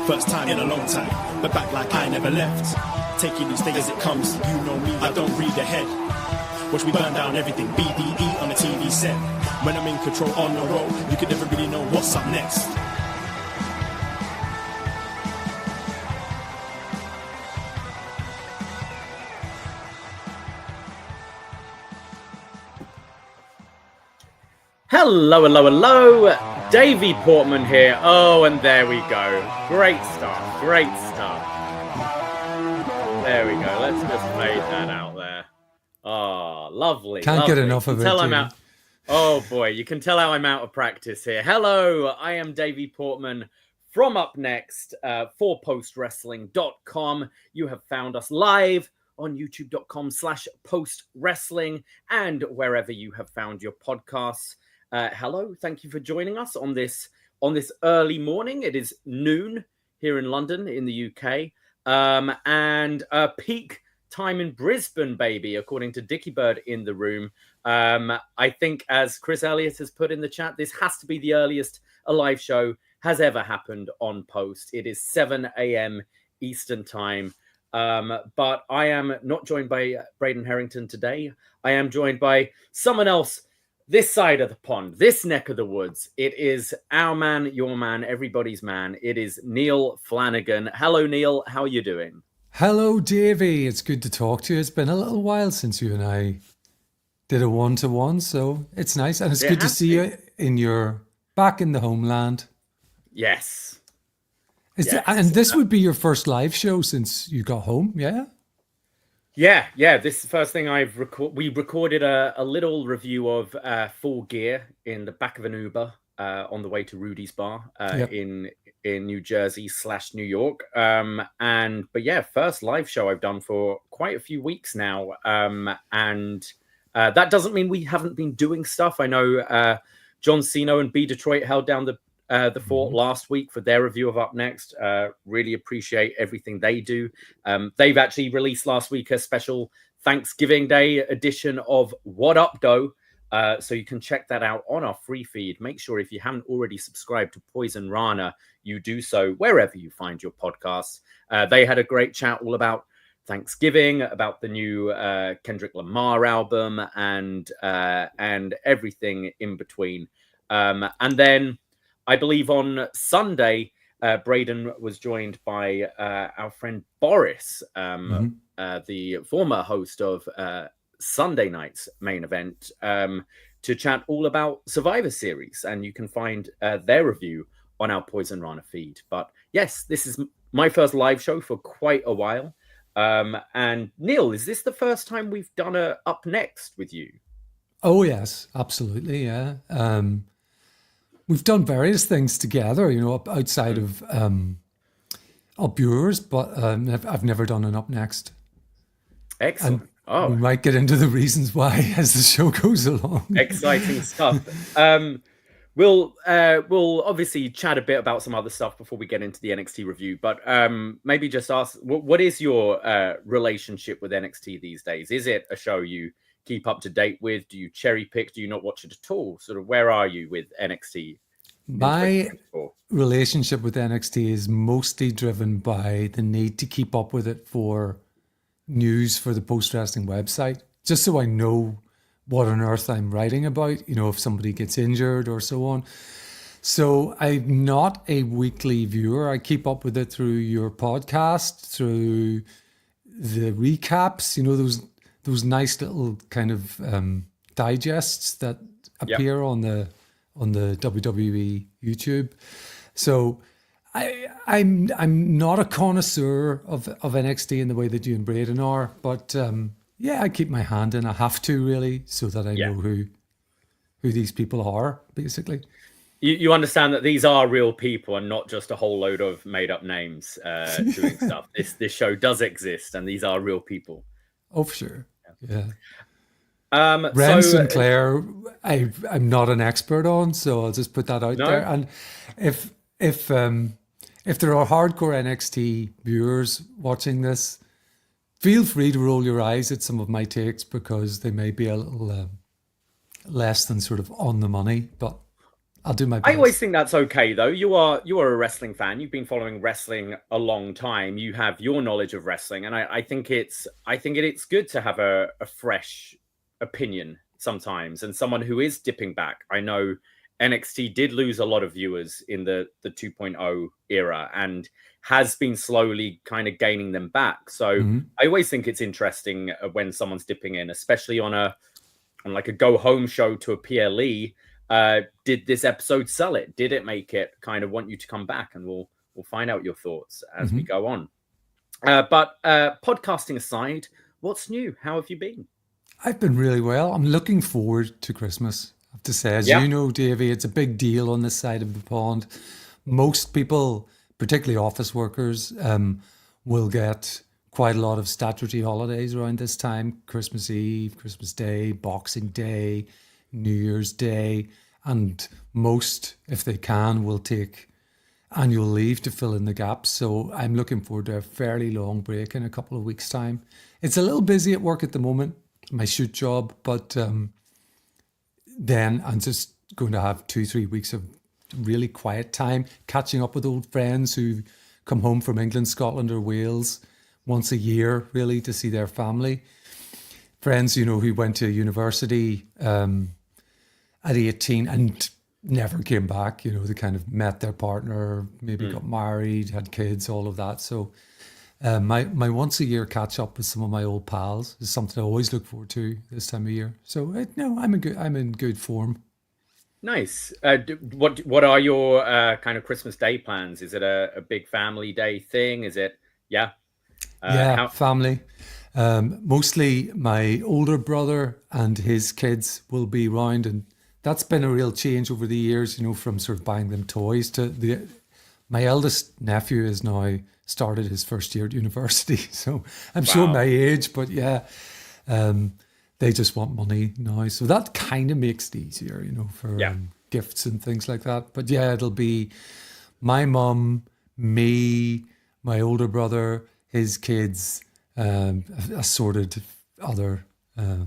First time in a long time, but back like I never left. Taking each day as it comes, you know me, I don't read ahead. Watch me burn down everything, BDE on the TV set. When I'm in control on the road, you can never really know what's up next. Hello, hello, hello. Davie Portman here. Oh, and there we go. Great stuff. Great stuff. There we go. Let's just fade that out there. Oh, lovely. Can't lovely. get enough of it. I'm out. Oh, boy. You can tell how I'm out of practice here. Hello. I am Davie Portman from upNXT for postwrestling.com. You have found us live on youtube.com/postwrestling and wherever you have found your podcasts. Hello, thank you for joining us on this early morning. It is noon here in London, in the UK, and peak time in Brisbane, baby, according to Dickie Bird in the room. I think, as Chris Elliott has put in the chat, this has to be the earliest a live show has ever happened on Post. It is 7 a.m. Eastern time. But I am not joined by Braden Harrington today. I am joined by someone else this side of the pond, this neck of the woods. It is our man, your man, everybody's man. It is Neal Flanagan. Hello, Neal. How are you doing? Hello, Davie. It's good to talk to you. It's been a little while since you and I did a one-to-one, so it's nice. And it's good to see you back in the homeland. Yes. And this would be your first live show since you got home, yeah? Yeah. This is the first thing we recorded a little review of Full Gear in the back of an Uber on the way to Rudy's Bar in New Jersey / New York. But yeah, first live show I've done for quite a few weeks now. And that doesn't mean we haven't been doing stuff. I know John Cena and B Detroit held down the fort last week for their review of upNXT. Really appreciate everything they do. They've actually released last week a special Thanksgiving Day edition of What Up Doe. So you can check that out on our free feed. Make sure if you haven't already subscribed to Poison Rana, you do so wherever you find your podcasts. They had a great chat all about Thanksgiving, about the new Kendrick Lamar album and everything in between. And then I believe on Sunday, Braden was joined by our friend Boris, the former host of Sunday night's main event, to chat all about Survivor Series. And you can find their review on our Poison Rana feed. But yes, this is my first live show for quite a while. And Neal, is this the first time we've done a upNXT with you? Oh, yes, absolutely, yeah. We've done various things together, outside of up yours, but I've never done an upNXT. Excellent. And we might get into the reasons why as the show goes along. Exciting stuff. We'll obviously chat a bit about some other stuff before we get into the NXT review, but maybe just ask, what is your relationship with NXT these days? Is it a show you keep up to date with? Do you cherry pick? Do you not watch it at all? Sort of, where are you with NXT? My relationship with NXT is mostly driven by the need to keep up with it for news for the Post Wrestling website, just so I know what on earth I'm writing about, if somebody gets injured or so on. So I'm not a weekly viewer. I keep up with it through your podcast, through the recaps, those nice little kind of digests that appear on the on the WWE YouTube. So I'm not a connoisseur of NXT in the way that you and Braden are, but I keep my hand in. I have to, really, so that I know who these people are, basically. You understand that these are real people and not just a whole load of made up names doing stuff. This show does exist, and these are real people. Oh, for sure. Yeah. Wren Sinclair, I'm not an expert on, so I'll just put that out there. And if there are hardcore NXT viewers watching this, feel free to roll your eyes at some of my takes, because they may be a little less than sort of on the money, but I'll do my best. I always think that's okay, though. You are a wrestling fan. You've been following wrestling a long time. You have your knowledge of wrestling, and I think it's good to have a fresh opinion sometimes, and someone who is dipping back. I know NXT did lose a lot of viewers in the 2.0 era, and has been slowly kind of gaining them back. So I always think it's interesting when someone's dipping in, especially on like a go home show to a PLE. Did this episode sell it? Did it make it kind of want you to come back? And we'll find out your thoughts as we go on. But podcasting aside, what's new? How have you been? I've been really well. I'm looking forward to Christmas, I have to say. As you know, Davie, it's a big deal on this side of the pond. Most people, particularly office workers, will get quite a lot of statutory holidays around this time. Christmas Eve, Christmas Day, Boxing Day, New Year's Day, and most, if they can, will take annual leave to fill in the gaps. So I'm looking forward to a fairly long break in a couple of weeks' time. It's a little busy at work at the moment, my shoot job, but then I'm just going to have 2-3 weeks of really quiet time, catching up with old friends who come home from England, Scotland or Wales once a year, really, to see their family. Friends, who went to university at 18 and never came back. They kind of met their partner, maybe got married, had kids, all of that. So my once a year catch up with some of my old pals is something I always look forward to this time of year. So I'm in good form. Nice. What are your kind of Christmas Day plans? Is it a big family day thing? Is it family? Mostly my older brother and his kids will be round, and that's been a real change over the years, from sort of buying them toys to my eldest nephew has now started his first year at university. So I'm sure my age, but they just want money now. So that kind of makes it easier, for gifts and things like that. But it'll be my mum, me, my older brother, his kids, assorted other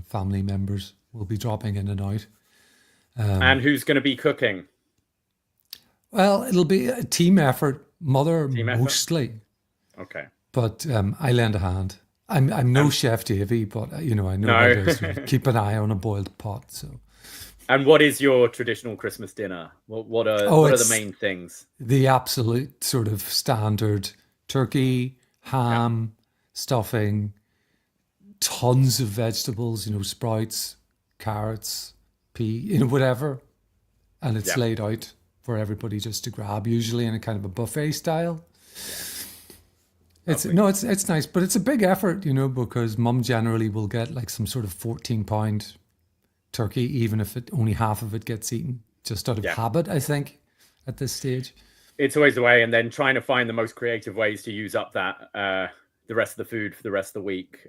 family members will be dropping in and out. And who's going to be cooking? Well, it'll be a team effort. Mother mostly. Okay. But I lend a hand. I'm no Chef Davie, but I know how to keep an eye on a boiled pot. So. And what is your traditional Christmas dinner? What are the main things? The absolute sort of standard turkey, ham, stuffing, tons of vegetables, sprouts, carrots, pea, whatever. And it's laid out for everybody just to grab, usually in a kind of a buffet style. It's nice, but it's a big effort, because mum generally will get like some sort of 14-pound turkey, even if only half of it gets eaten, just out of habit, I think, at this stage. It's always the way, and then trying to find the most creative ways to use up that the rest of the food for the rest of the week.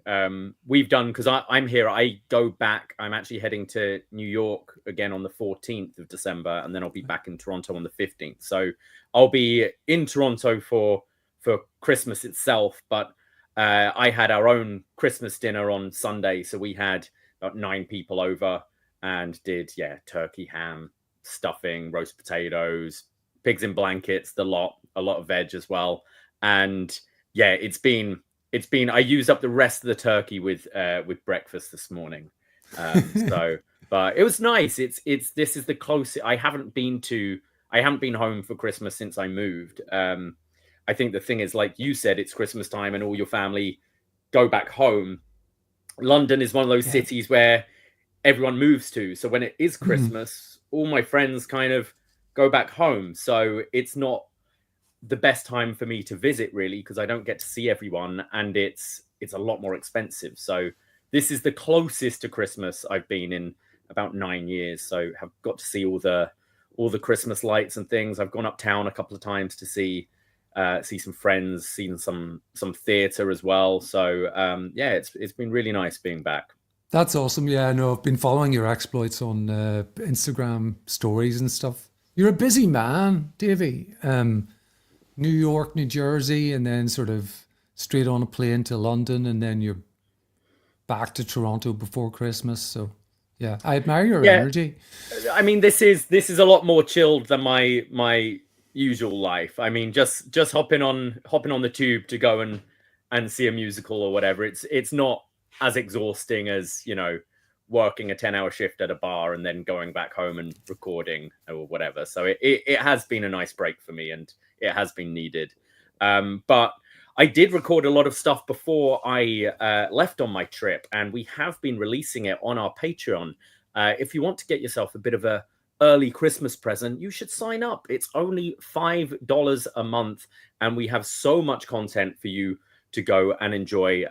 We've done, because I'm here, I go back. I'm actually heading to New York again on the 14th of December, and then I'll be back in Toronto on the 15th. So I'll be in Toronto for Christmas itself, but I had our own Christmas dinner on Sunday. So we had about 9 people over and did, turkey, ham, stuffing, roast potatoes, pigs in blankets, a lot of veg as well. And it's been, I used up the rest of the turkey with breakfast this morning. But it was nice. This is the closest I haven't been home for Christmas since I moved. I think the thing is, like you said, it's Christmas time and all your family go back home. London is one of those cities where everyone moves to. So when it is Christmas, all my friends kind of go back home. So it's not the best time for me to visit, really, because I don't get to see everyone, and it's a lot more expensive. So this is the closest to Christmas I've been in about 9 years. So have got to see all the Christmas lights and things. I've gone uptown a couple of times to see some friends, seen some theatre as well. So yeah, it's been really nice being back. That's awesome. Yeah, I know. I've been following your exploits on Instagram stories and stuff. You're a busy man, Davie. New York, New Jersey, and then sort of straight on a plane to London, and then you're back to Toronto before Christmas. So yeah, I admire your energy. I mean, this is a lot more chilled than my usual life. I mean, just hopping on the tube to go and see a musical or whatever. It's not as exhausting as, you know, working a 10-hour shift at a bar and then going back home and recording or whatever. So it has been a nice break for me, and it has been needed. But I did record a lot of stuff before I left on my trip, and we have been releasing it on our Patreon. If you want to get yourself a bit of a early Christmas present, you should sign up. It's only $5 a month, and we have so much content for you to go and enjoy.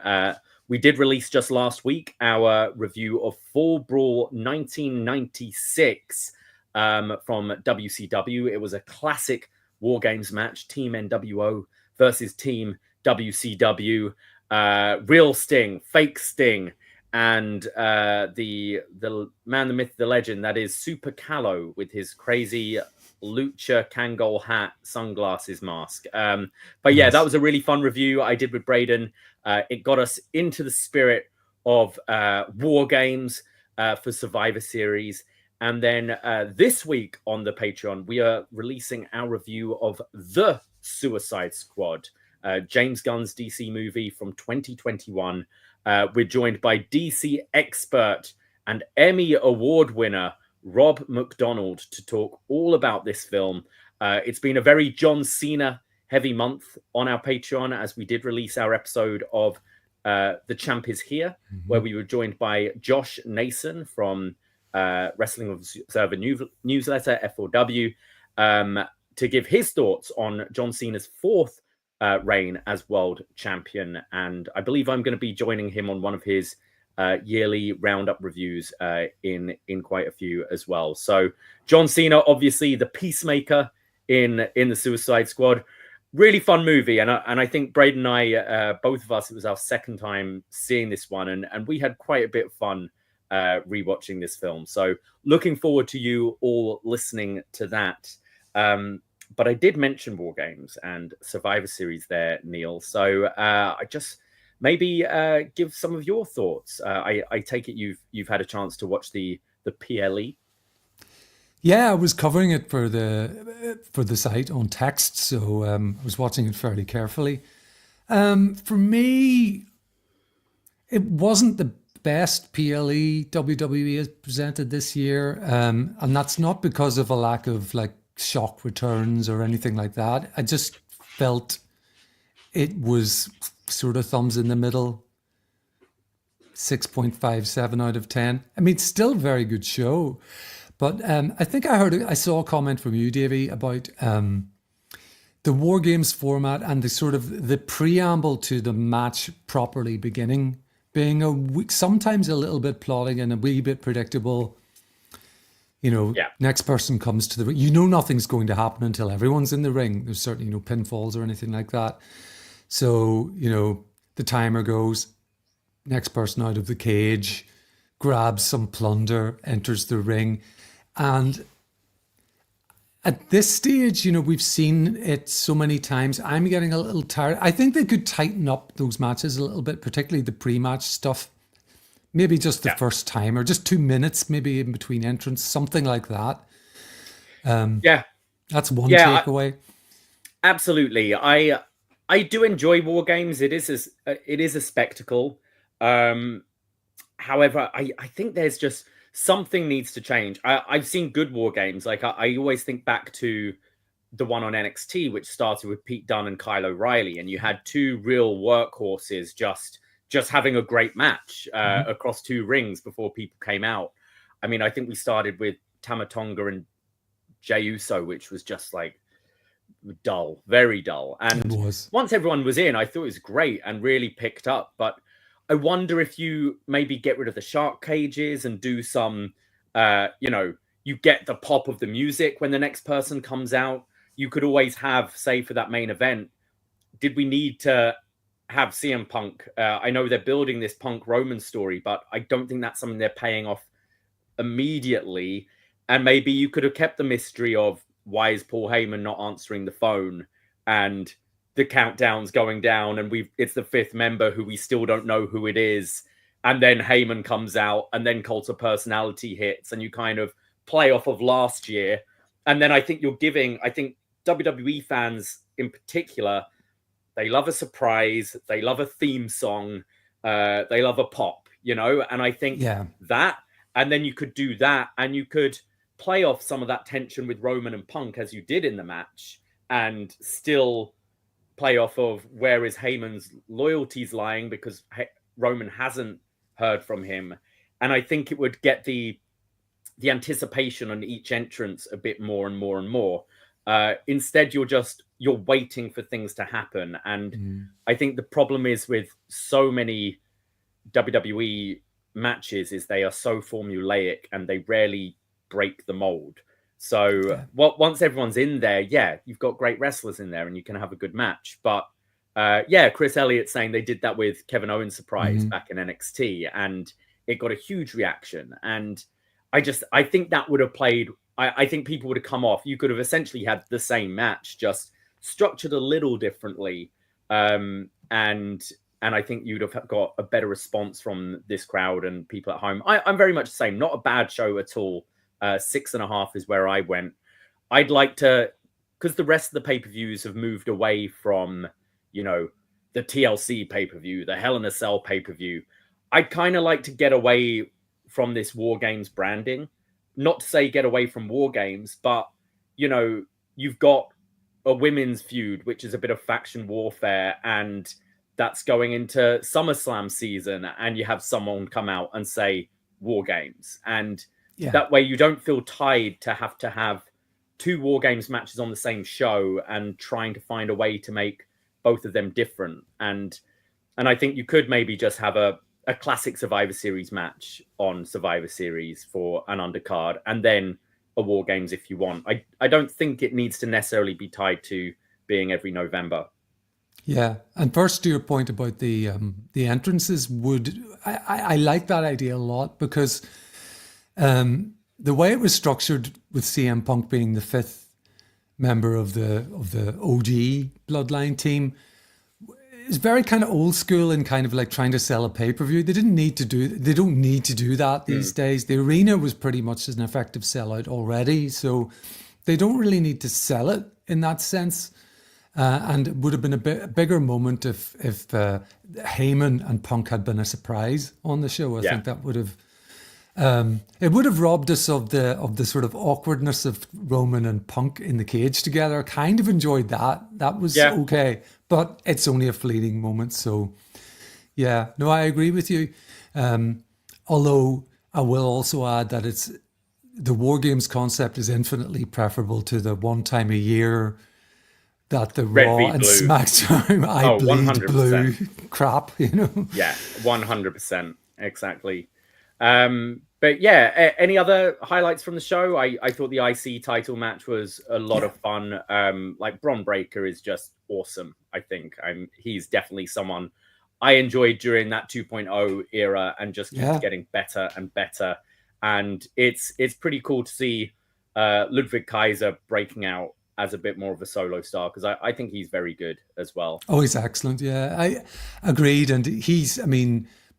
We did release just last week our review of Fall Brawl 1996 from WCW. It was a classic War Games match, Team NWO versus Team WCW. Real Sting, fake Sting, and the man, the myth, the legend, that is Super Callow with his crazy Lucha Kangol hat, sunglasses, mask. But yeah, that was a really fun review I did with Braden. It got us into the spirit of War Games for Survivor Series. And then this week on the Patreon, we are releasing our review of The Suicide Squad, James Gunn's DC movie from 2021. We're joined by DC expert and Emmy Award winner Rob McDonald to talk all about this film. It's been a very John Cena heavy month on our Patreon, as we did release our episode of The Champ Is Here, where we were joined by Josh Nason from Wrestling Observer newsletter, F4W, to give his thoughts on John Cena's fourth reign as world champion. And I believe I'm going to be joining him on one of his yearly roundup reviews in quite a few as well. So John Cena, obviously the peacemaker in the Suicide Squad. Really fun movie, and I think Braden and I, both of us, it was our second time seeing this one, and we had quite a bit of fun rewatching this film. So looking forward to you all listening to that. But I did mention War Games and Survivor Series there, Neal. So I just maybe give some of your thoughts. I take it you've had a chance to watch the PLE. Yeah, I was covering it for the site on text, so I was watching it fairly carefully. For me, it wasn't the best PLE WWE has presented this year, and that's not because of a lack of like shock returns or anything like that. I just felt it was sort of thumbs in the middle, 6.57 out of 10. I mean, still a very good show. But I think I saw a comment from you, Davie, about the War Games format and the sort of the preamble to the match properly beginning being sometimes a little bit plotting and a wee bit predictable. You know, next person comes to the ring. You know nothing's going to happen until everyone's in the ring. There's certainly no pinfalls or anything like that. So, you know, the timer goes, next person out of the cage, grabs some plunder, enters the ring. And at this stage, you know, we've seen it so many times. I'm getting a little tired. I think they could tighten up those matches a little bit, particularly the pre-match stuff. Maybe just the first time, or just 2 minutes, maybe in between entrance, something like that. That's one takeaway. Absolutely. I do enjoy War Games. It is a spectacle. However, I think there's just something needs to change. I've seen good War Games. Like I always think back to the one on NXT, which started with Pete Dunne and Kyle O'Reilly, and you had two real workhorses just having a great match across two rings before people came out. I mean, I think we started with Tama Tonga and Jey Uso, which was just like dull, very dull. And once everyone was in, I thought it was great and really picked up. But I wonder if you maybe get rid of the shark cages and do some, you get the pop of the music when the next person comes out. You could always have, say, for that main event, did we need to have CM Punk? I know they're building this Punk Roman story, but I don't think that's something they're paying off immediately. And maybe you could have kept the mystery of why is Paul Heyman not answering the phone, and the countdown's going down, and it's the fifth member who we still don't know who it is. And then Heyman comes out, and then Cult of Personality hits, and you kind of play off of last year. And then I think WWE fans in particular, they love a surprise, they love a theme song, they love a pop, and I think that, and then you could do that, and you could play off some of that tension with Roman and Punk as you did in the match, and still play off of where is Heyman's loyalties lying, because Roman hasn't heard from him. And I think it would get the anticipation on each entrance a bit more and more and more. Instead, you're waiting for things to happen. And I think the problem is with so many WWE matches is they are so formulaic and they rarely break the mold. So once everyone's in there, you've got great wrestlers in there and you can have a good match. But Chris Elliott's saying they did that with Kevin Owens' surprise back in NXT, and it got a huge reaction. And I think that would have played. I think people would have come off. You could have essentially had the same match, just structured a little differently. And I think you'd have got a better response from this crowd and people at home. I'm very much the same. Not a bad show at all. 6.5 is where I went. I'd like to, because the rest of the pay-per-views have moved away from, the TLC pay-per-view, the Hell in a Cell pay-per-view. I'd kind of like to get away from this War Games branding. Not to say get away from War Games, but, you've got a women's feud, which is a bit of faction warfare, and that's going into SummerSlam season, and you have someone come out and say War Games. And that way you don't feel tied to have 2 War Games matches on the same show and trying to find a way to make both of them different. And I think you could maybe just have a classic Survivor Series match on Survivor Series for an undercard, and then a War Games if you want. I don't think it needs to necessarily be tied to being every November. Yeah, and first to your point about the entrances, I like that idea a lot, because the way it was structured with CM Punk being the 5th member of the OG Bloodline team is very kind of old school and kind of like trying to sell a pay-per-view. They don't need to do that these days. The arena was pretty much an effective sellout already, so they don't really need to sell it in that sense. And it would have been a bigger moment if Heyman and Punk had been a surprise on the show. I think that would have it would have robbed us of the sort of awkwardness of Roman and Punk in the cage together. I kind of enjoyed that. That was okay, but it's only a fleeting moment. So I agree with you. Although I will also add that the War Games concept is infinitely preferable to the one time a year that the Red Raw and Blue. SmackDown I bleed 100%. Blue crap, Yeah, 100%. Exactly. But any other highlights from the show? I thought the IC title match was a lot of fun. Like Bron Breakker is just awesome. I think he's definitely someone I enjoyed during that 2.0 era and just keeps getting better and better. And it's pretty cool to see Ludwig Kaiser breaking out as a bit more of a solo star, because I think he's very good as well. Oh, he's excellent. Yeah, I agreed. And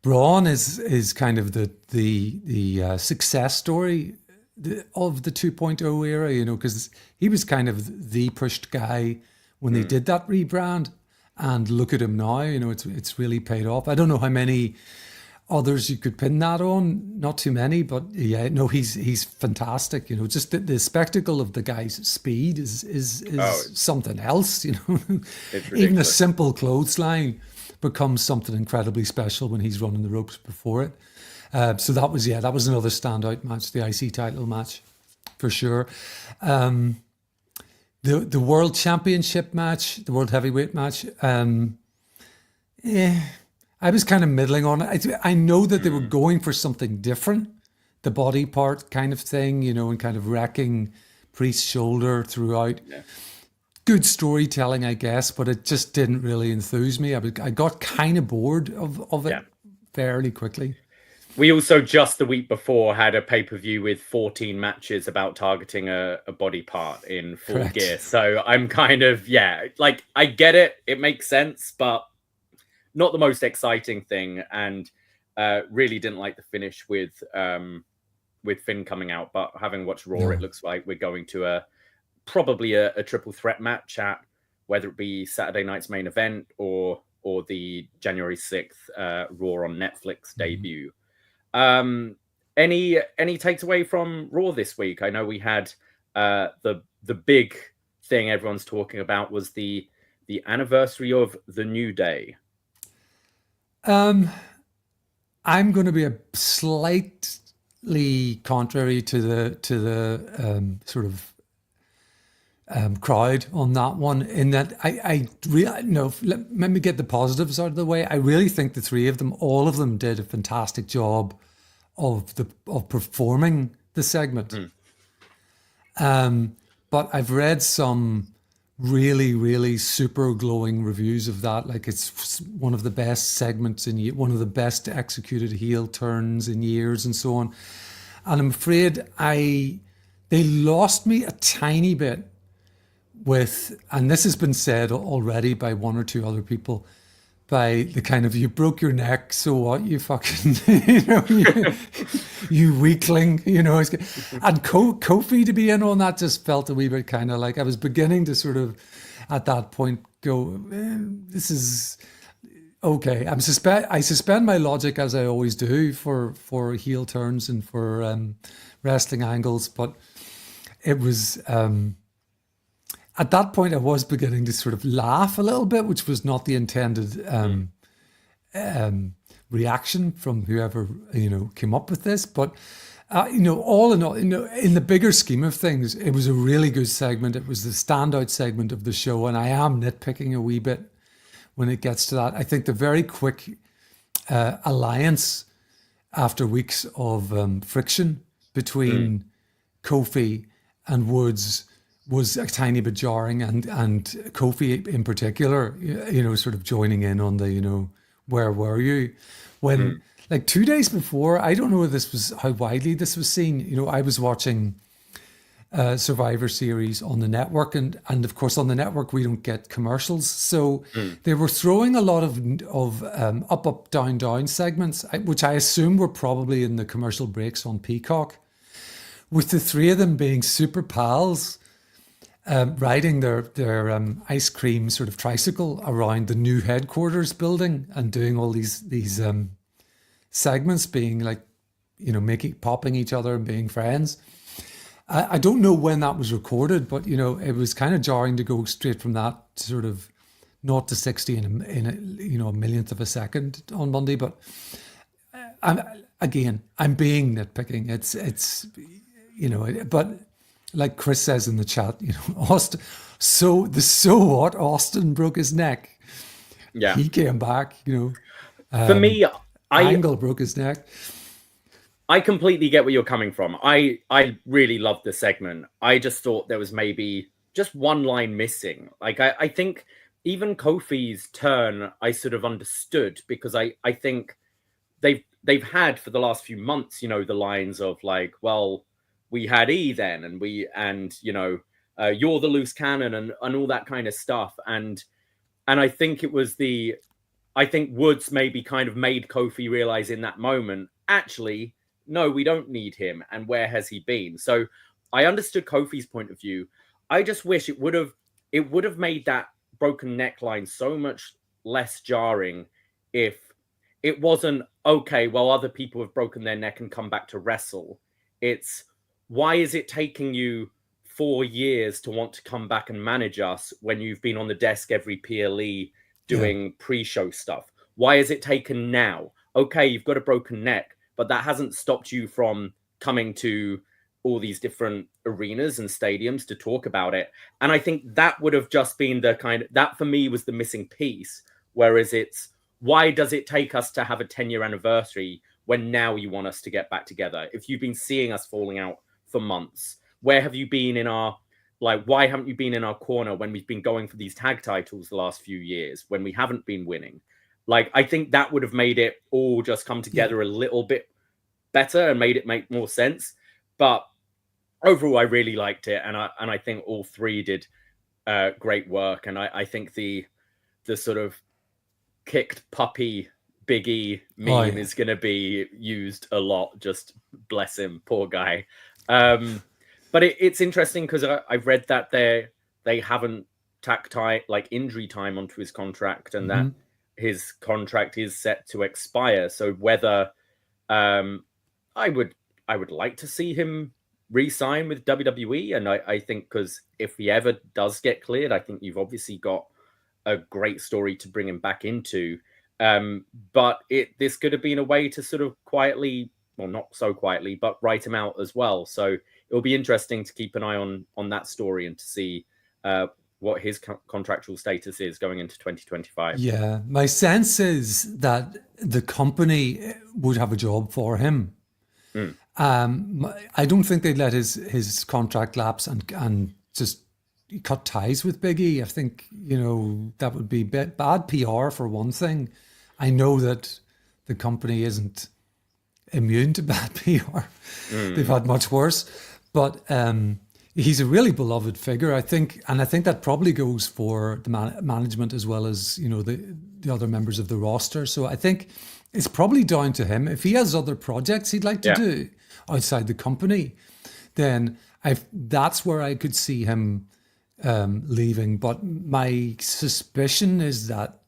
Braun is kind of the success story of the 2.0 era, because he was kind of the pushed guy when they did that rebrand. And look at him now, it's really paid off. I don't know how many others you could pin that on, not too many, but he's fantastic. Just the spectacle of the guy's speed is something else. Even a simple clothesline becomes something incredibly special when he's running the ropes before it. So that was another standout match, the IC title match, for sure. The World Championship match, the World Heavyweight match, I was kind of middling on it. I know that they were going for something different, the body part kind of thing, and kind of wrecking Priest's shoulder throughout. Yeah. Good storytelling, I guess, but it just didn't really enthuse me. I got kind of bored of it fairly quickly. We also just the week before had a pay-per-view with 14 matches about targeting a body part in Full Correct. Gear. So I'm kind of, I get it. It makes sense, but not the most exciting thing. And really didn't like the finish with Finn coming out. But having watched Raw, it looks like we're going to probably a triple threat match at whether it be Saturday night's main event or the January 6th Raw on Netflix debut. Any takes away from Raw this week? I know we had the big thing everyone's talking about was the anniversary of the New Day. I'm going to be a slightly contrary to the sort of crowd on that one, in that I really let me get the positives out of the way. I really think the three of them, all of them, did a fantastic job of performing the segment. But I've read some really, really super glowing reviews of that. Like it's one of the best segments one of the best executed heel turns in years, and so on. And I'm afraid they lost me a tiny bit with, and this has been said already by one or two other people, by the kind of, you broke your neck, so what, you fucking, you weakling, and Kofi to be in on that just felt a wee bit kind of like, I was beginning to sort of at that point go, this is okay. I suspend my logic, as I always do, for heel turns and for wrestling angles, but it was at that point, I was beginning to sort of laugh a little bit, which was not the intended reaction from whoever came up with this. But all in all, in the bigger scheme of things, it was a really good segment. It was the standout segment of the show, and I am nitpicking a wee bit when it gets to that. I think the very quick alliance after weeks of friction between Kofi and Woods was a tiny bit jarring, and Kofi in particular, sort of joining in on the, where were you? When, like 2 days before, I don't know if how widely this was seen. I was watching Survivor Series on the network, and of course on the network we don't get commercials. So they were throwing a lot of up, down, down segments, which I assume were probably in the commercial breaks on Peacock, with the three of them being super pals, riding their ice cream sort of tricycle around the new headquarters building and doing all these segments, being like, popping each other and being friends. I don't know when that was recorded, but it was kind of jarring to go straight from that sort of 0 to 60 in a millionth of a second on Monday. But I'm being nitpicking. It's but like Chris says in the chat, Austin. So what? Austin broke his neck. Yeah, he came back. For me, Angle broke his neck. I completely get where you're coming from. I really loved the segment. I just thought there was maybe just one line missing. Like I think even Kofi's turn, I sort of understood, because I think they've had for the last few months, the lines of like, well, we had E then, and you're the loose cannon and all that kind of stuff. And I think it was I think Woods maybe kind of made Kofi realize in that moment, actually, no, we don't need him. And where has he been? So I understood Kofi's point of view. I just wish it would have made that broken neckline so much less jarring if it wasn't, okay, well, other people have broken their neck and come back to wrestle. It's, why is it taking you 4 years to want to come back and manage us when you've been on the desk every PLE doing pre-show stuff? Why is it taken now? Okay, you've got a broken neck, but that hasn't stopped you from coming to all these different arenas and stadiums to talk about it. And I think that would have just been that for me was the missing piece. Whereas why does it take us to have a 10-year anniversary when now you want us to get back together? If you've been seeing us falling out for months, where have you been why haven't you been in our corner when we've been going for these tag titles the last few years, when we haven't been winning? I think that would have made it all just come together a little bit better and made it make more sense. But overall, I really liked it, and I think all three did great work. And I think the sort of kicked puppy Big E meme is going to be used a lot. Just bless him, poor guy. But it's interesting because I've read that they haven't tacked injury time onto his contract, and that his contract is set to expire. So whether I would like to see him re-sign with WWE, and I think because if he ever does get cleared, I think you've obviously got a great story to bring him back into. But this could have been a way to sort of quietly, well, not so quietly, but write him out as well. So it'll be interesting to keep an eye on that story and to see what his contractual status is going into 2025. Yeah, my sense is that the company would have a job for him. I don't think they'd let his contract lapse and just cut ties with Big E. I think, that would be bad PR for one thing. I know that the company isn't immune to bad PR. They've had much worse. But he's a really beloved figure, I think. And I think that probably goes for the management as well as, the other members of the roster. So I think it's probably down to him. If he has other projects he'd like to do outside the company, then that's where I could see him leaving. But my suspicion is that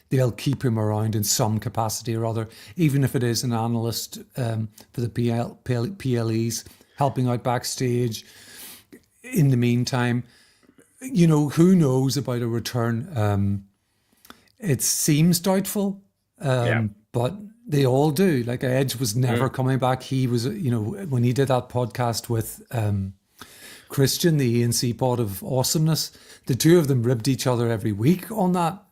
they'll keep him around in some capacity or other, even if it is an analyst for the PLEs, helping out backstage. In the meantime, who knows about a return? It seems doubtful, but they all do. Like Edge was never coming back. He was, when he did that podcast with Christian, the ENC pod of awesomeness, the two of them ribbed each other every week on that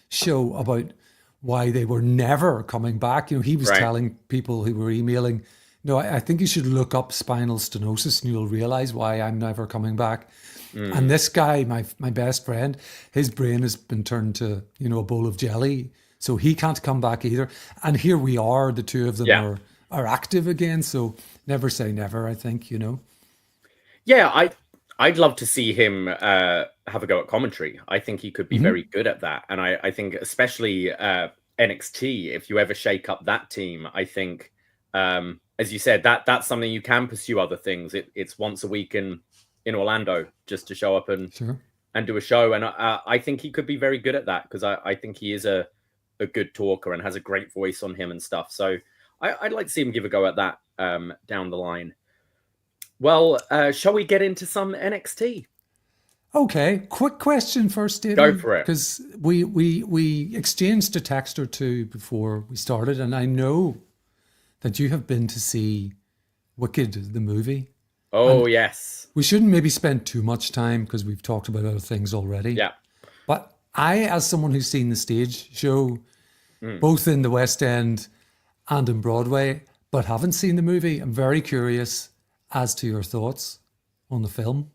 show about why they were never coming back. He was telling people who were emailing, no, I think you should look up spinal stenosis and you'll realize why I'm never coming back. And this guy, my best friend, his brain has been turned to, a bowl of jelly. So he can't come back either. And here we are, the two of them are active again. So never say never, I think, Yeah, I'd love to see him have a go at commentary. I think he could be very good at that. And I think especially NXT, if you ever shake up that team, I think, as you said, that's something you can pursue other things. It's once a week in Orlando just to show up and do a show. And I think he could be very good at that because I think he is a good talker and has a great voice on him and stuff. So I'd like to see him give a go at that down the line. Well, shall we get into some NXT? Okay, quick question first, David. Go for it. Because we exchanged a text or two before we started, and I know that you have been to see Wicked, the movie. Oh, yes. We shouldn't maybe spend too much time because we've talked about other things already. Yeah. But I, as someone who's seen the stage show, both in the West End and in Broadway, but haven't seen the movie, I'm very curious as to your thoughts on the film.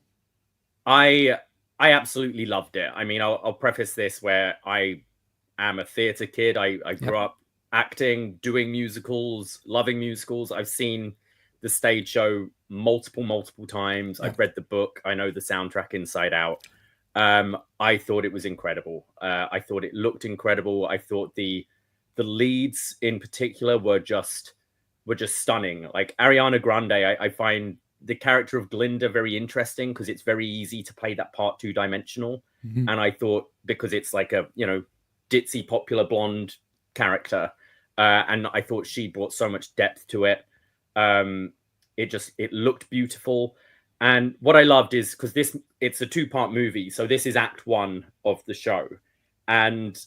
I absolutely loved it. I mean, I'll preface this where I am a theatre kid. I grew up acting, doing musicals, loving musicals. I've seen the stage show multiple times. I've read the book. I know the soundtrack inside out. I thought it was incredible. I thought it looked incredible. I thought the leads in particular were just stunning. Like Ariana Grande, I find the character of Glinda very interesting because it's very easy to play that part two-dimensional. And I thought because it's like a, ditzy popular blonde character, and I thought she brought so much depth to it. It looked beautiful. And what I loved is because it's a 2-part movie. So this is act 1 of the show. And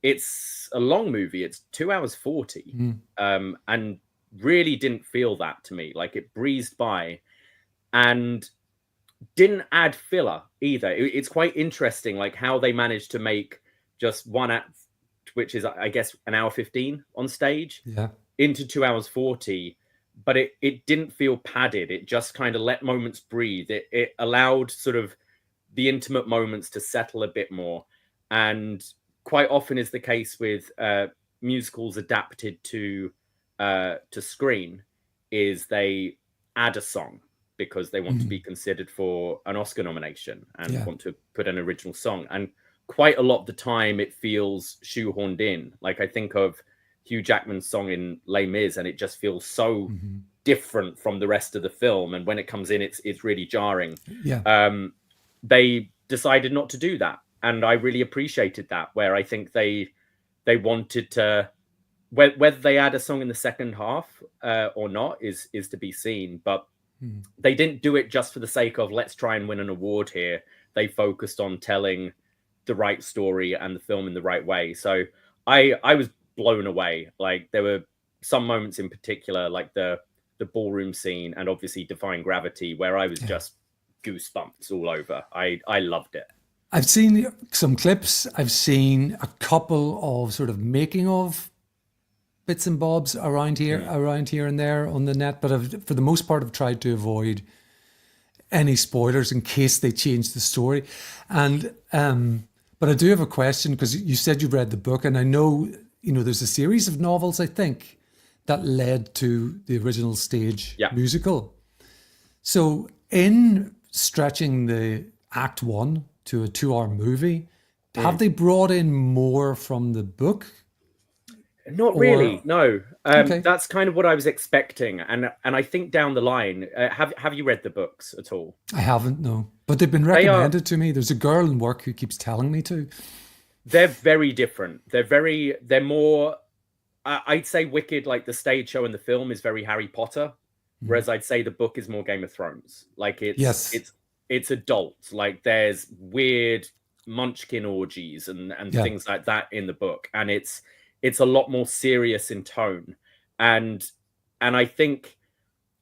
it's a long movie. It's 2 hours 40. And really didn't feel that to me. Like, it breezed by and didn't add filler either. It's quite interesting, like, how they managed to make just one act, which is, I guess, an hour 15 on stage, into 2 hours 40. But it didn't feel padded. It just kind of let moments breathe. It allowed sort of the intimate moments to settle a bit more. And quite often is the case with musicals adapted to screen, is they add a song because they want to be considered for an Oscar nomination and want to put an original song. And quite a lot of the time it feels shoehorned in. Like, I think of Hugh Jackman's song in Les Mis, and it just feels so different from the rest of the film. And when it comes in, it's really jarring. They decided not to do that. And I really appreciated that, where I think they wanted to, whether they add a song in the second half or not is to be seen. But they didn't do it just for the sake of, let's try and win an award here. They focused on telling the right story and the film in the right way. So I was blown away. Like, there were some moments in particular, like the ballroom scene and obviously Defying Gravity, where I was just goosebumps all over. I loved it. I've seen some clips. I've seen a couple of sort of making of bits and bobs around here and there on the net, but for the most part, I've tried to avoid any spoilers in case they change the story. And but I do have a question, because you said you read the book, and I know, there's a series of novels, I think, that led to the original stage musical. So in stretching the Act 1 to a 2-hour movie, have they brought in more from the book? Not really, no. That's kind of what I was expecting, and I think down the line, have you read the books at all? I haven't, no. But they've been recommended to me. There's a girl in work who keeps telling me to. They're very different. They're more. I'd say Wicked, like the stage show and the film, is very Harry Potter, whereas I'd say the book is more Game of Thrones. Like, it's adult. Like, there's weird munchkin orgies and things like that in the book, and it's a lot more serious in tone. And I think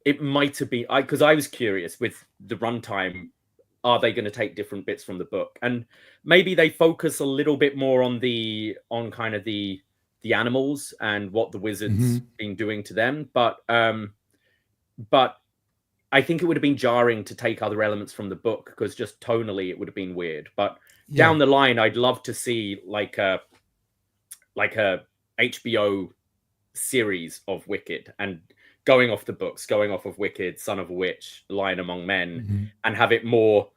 it might have been, because I was curious with the runtime, are they going to take different bits from the book? And maybe they focus a little bit more on kind of the animals and what the wizard's been doing to them. But I think it would have been jarring to take other elements from the book, because just tonally it would have been weird. But down the line, I'd love to see like a HBO series of Wicked, and going off the books, going off of Wicked, Son of a Witch, Lion Among Men, and have it more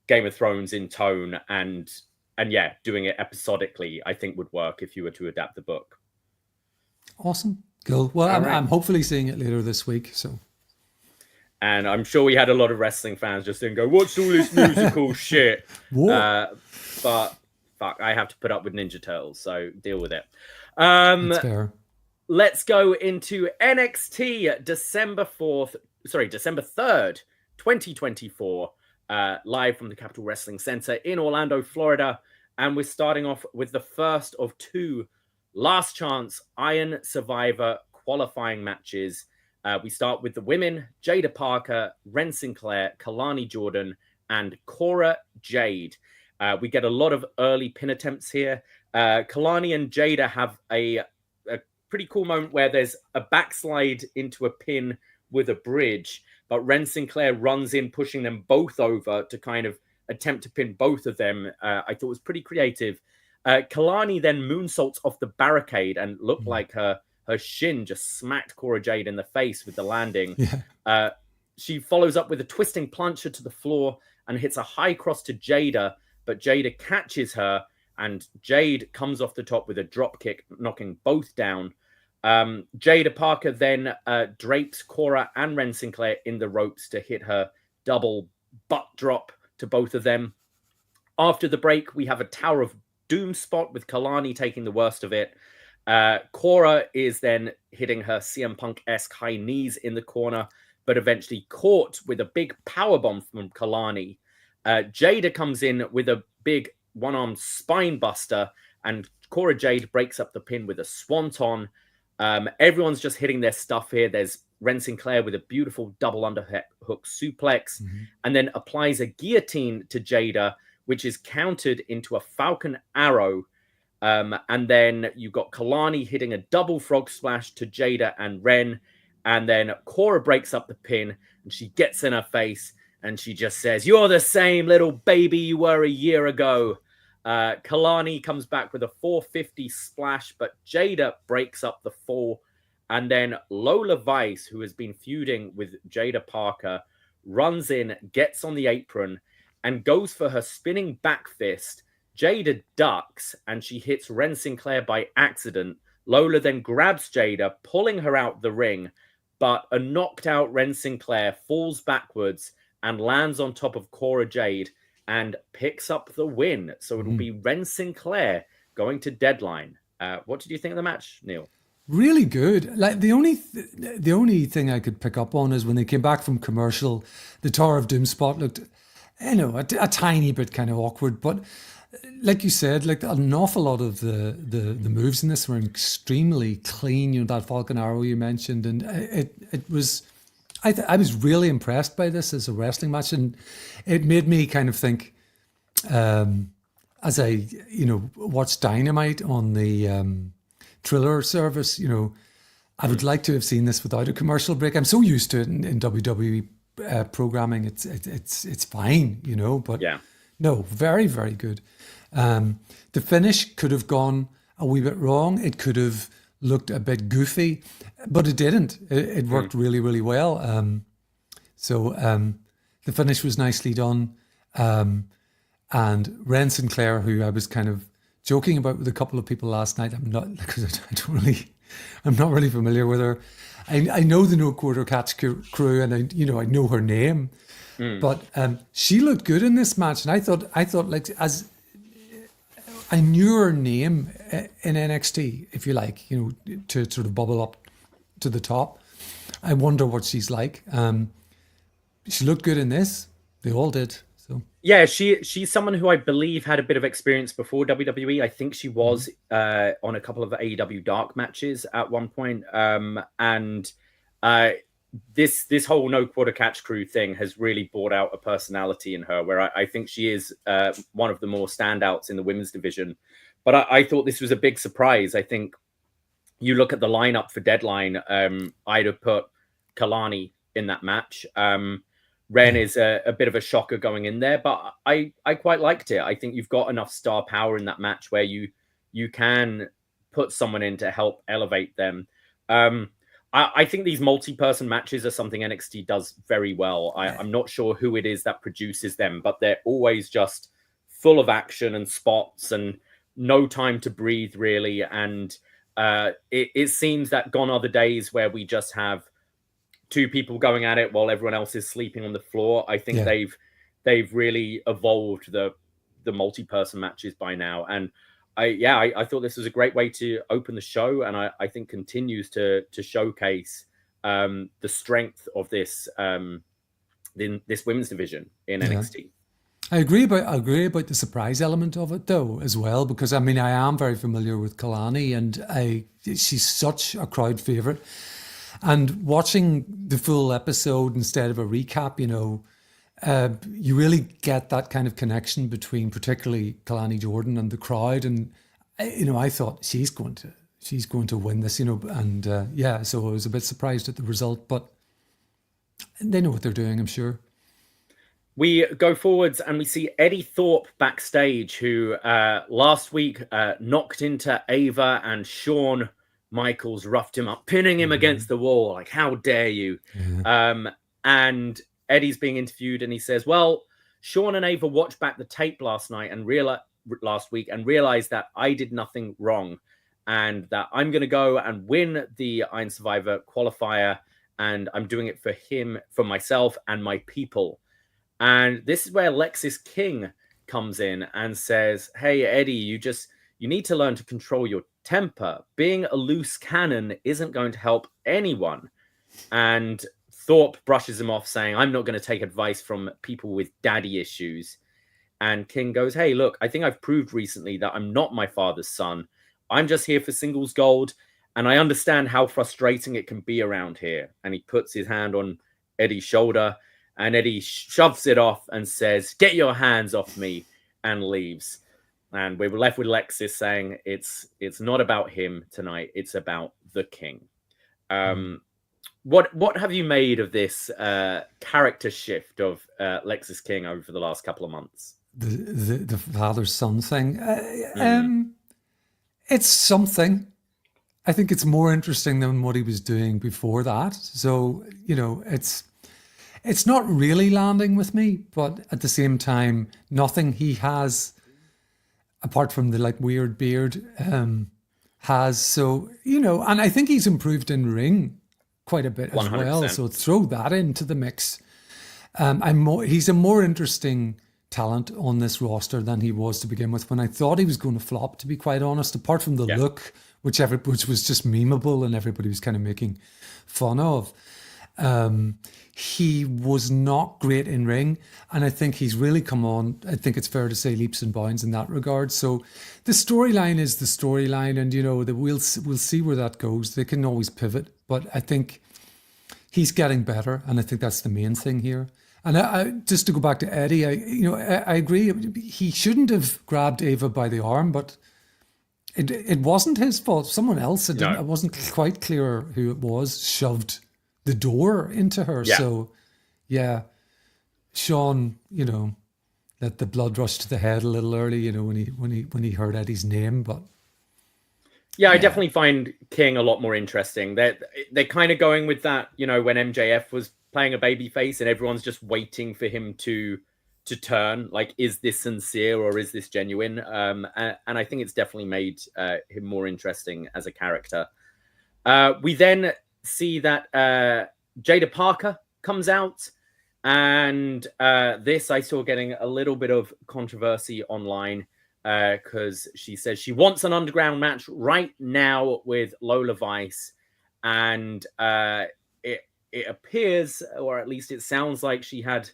Game of Thrones in tone, and doing it episodically, I think would work if you were to adapt the book. Awesome. Cool. Well, I'm hopefully seeing it later this week. So, and I'm sure we had a lot of wrestling fans just didn't go, what's all this musical shit? But fuck, I have to put up with Ninja Turtles, so deal with it. That's fair. Let's go into NXT December 3rd, 2024, live from the Capitol Wrestling Center in Orlando, Florida. And we're starting off with the first of 2 last chance Iron Survivor qualifying matches. We start with the women: Jaida Parker, Wren Sinclair, Kelani Jordan, and Cora Jade. We get a lot of early pin attempts here. Kelani and Jaida have a pretty cool moment where there's a backslide into a pin with a bridge, but Wren Sinclair runs in, pushing them both over to kind of attempt to pin both of them. I thought was pretty creative. Kelani then moonsaults off the barricade and looked like her shin just smacked Cora Jade in the face with the landing. She follows up with a twisting plancher to the floor and hits a high cross to Jaida, but Jaida catches her, and Jade comes off the top with a drop kick, knocking both down. Jaida Parker then drapes Cora and Wren Sinclair in the ropes to hit her double butt drop to both of them. After the break, we have a Tower of Doom spot with Kelani taking the worst of it. Cora is then hitting her CM Punk-esque high knees in the corner, but eventually caught with a big powerbomb from Kelani. Jaida comes in with a big one-armed spine buster, and Cora Jade breaks up the pin with a swanton. Everyone's just hitting their stuff here. There's Wren Sinclair with a beautiful double underhook suplex, and then applies a guillotine to Jaida, which is countered into a Falcon Arrow. And then you've got Kelani hitting a double frog splash to Jaida and Wren. And then Cora breaks up the pin, and she gets in her face, and she just says, "You're the same little baby you were a year ago." Kelani comes back with a 450 splash, but Jaida breaks up the fall. And then Lola Vice, who has been feuding with Jaida Parker, runs in, gets on the apron, and goes for her spinning back fist. Jaida ducks, and she hits Wren Sinclair by accident. Lola then grabs Jaida, pulling her out the ring, but a knocked out Wren Sinclair falls backwards and lands on top of Cora Jade and picks up the win. So it'll be Wren Sinclair going to Deadline. What did you think of the match, Neal? Really good. Like the only thing I could pick up on is when they came back from commercial, the Tower of Doom spot looked, a tiny bit kind of awkward. But like you said, like an awful lot of the moves in this were extremely clean. That Falcon Arrow you mentioned, and it was. I was really impressed by this as a wrestling match, and it made me kind of think, as I watched Dynamite on the Triller service. I would like to have seen this without a commercial break. I'm so used to it in WWE programming. It's fine, but yeah. No, very, very good. The finish could have gone a wee bit wrong. It could have looked a bit goofy, but it didn't. It worked really, really well. So the finish was nicely done. And Wren Sinclair, who I was kind of joking about with a couple of people last night, I'm not really familiar with her. I know the No Quarter Catch crew, and I know her name, but she looked good in this match, and I thought like as I knew her name in NXT, if you like, to sort of bubble up to the top. I wonder what she's like. She looked good in this. They all did. So yeah, she's someone who I believe had a bit of experience before WWE. I think she was on a couple of AEW Dark matches at one point. And this whole No Quarter Catch crew thing has really brought out a personality in her, where I think she is one of the more standouts in the women's division. But I thought this was a big surprise. I think you look at the lineup for Deadline, I'd have put Kelani in that match. Wren is a bit of a shocker going in there, but I quite liked it. I think you've got enough star power in that match where you can put someone in to help elevate them. I think these multi-person matches are something NXT does very well. I'm not sure who it is that produces them, but they're always just full of action and spots and no time to breathe, really. And it seems that gone are the days where we just have two people going at it while everyone else is sleeping on the floor. I think they've really evolved the multi-person matches by now. And I thought this was a great way to open the show, and I think continues to showcase the strength of this this women's division in NXT. I agree about the surprise element of it though as well, because I am very familiar with Kelani, and she's such a crowd favorite. And watching the full episode instead of a recap, you really get that kind of connection between particularly Kelani Jordan and the crowd. And, I thought she's going to win this, and so I was a bit surprised at the result, but they know what they're doing, I'm sure. We go forwards and we see Eddy Thorpe backstage, who last week knocked into Ava, and Shawn Michaels roughed him up, pinning him against the wall. Like, how dare you? And Eddie's being interviewed, and he says, well, Shawn and Ava watched back the tape last week and realized that I did nothing wrong, and that I'm going to go and win the Iron Survivor qualifier, and I'm doing it for myself and my people. And this is where Lexis King comes in and says, hey, Eddy, you need to learn to control your temper. Being a loose cannon isn't going to help anyone. And Thorpe brushes him off, saying, I'm not going to take advice from people with daddy issues. And King goes, hey, look, I think I've proved recently that I'm not my father's son. I'm just here for singles gold. And I understand how frustrating it can be around here. And he puts his hand on Eddy's shoulder, and Eddy shoves it off and says, "Get your hands off me," and leaves. And we were left with Lexis saying it's not about him tonight. It's about the king. What have you made of this character shift of Lexis King over the last couple of months? The father-son thing. It's something. I think it's more interesting than what he was doing before that. So, it's not really landing with me, but at the same time, nothing he has, apart from the weird beard, has. So, and I think he's improved in ring quite a bit 100%. As well. So throw that into the mix. He's a more interesting talent on this roster than he was to begin with, when I thought he was going to flop, to be quite honest, apart from the look, which was just memeable and everybody was kind of making fun of. He was not great in ring, and I think he's really come on, I think it's fair to say, leaps and bounds in that regard. So the storyline is the storyline, and we'll see where that goes. They can always pivot, but I think he's getting better, and I think that's the main thing here. And I just to go back to Eddy, I agree. He shouldn't have grabbed Ava by the arm, but it wasn't his fault. Someone else, I wasn't quite clear who it was, shoved the door into her. Yeah. So, yeah, Sean, let the blood rush to the head a little early, when he heard Eddy's name. But I definitely find King a lot more interesting. They're kind of going with that, when MJF was playing a baby face and everyone's just waiting for him to turn. Like, is this sincere or is this genuine? And I think it's definitely made him more interesting as a character. We then see that Jaida Parker comes out, and this I saw getting a little bit of controversy online because she says she wants an underground match right now with Lola Vice, and it appears, or at least it sounds like, she had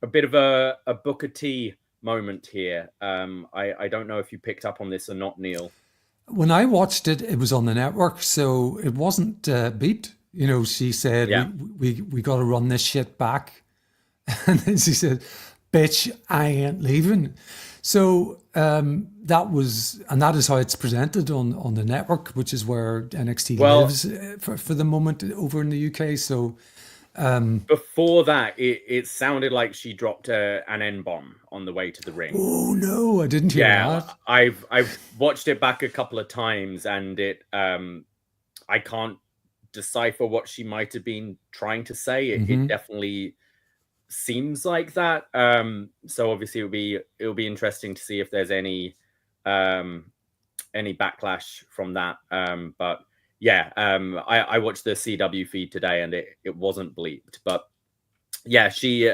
a bit of a Booker T moment here. I don't know if you picked up on this or not, Neal. When I watched it, it was on the network, so it wasn't beeped. She said, we got to run this shit back. And then she said, "Bitch, I ain't leaving." So that is how it's presented on the network, which is where NXT lives for the moment over in the UK. So before that, it sounded like she dropped an N-bomb on the way to the ring. Oh no, I didn't hear that. I've watched it back a couple of times, and I can't decipher what she might have been trying to say. It definitely seems like that. So obviously it'll be interesting to see if there's any backlash from that. But yeah, I watched the CW feed today, and it wasn't bleeped. But yeah, she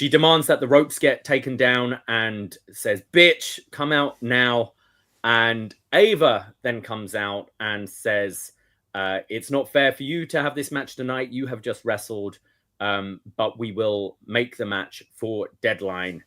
demands that the ropes get taken down and says, "Bitch, come out now." And Ava then comes out and says, "It's not fair for you to have this match tonight. You have just wrestled. But we will make the match for Deadline."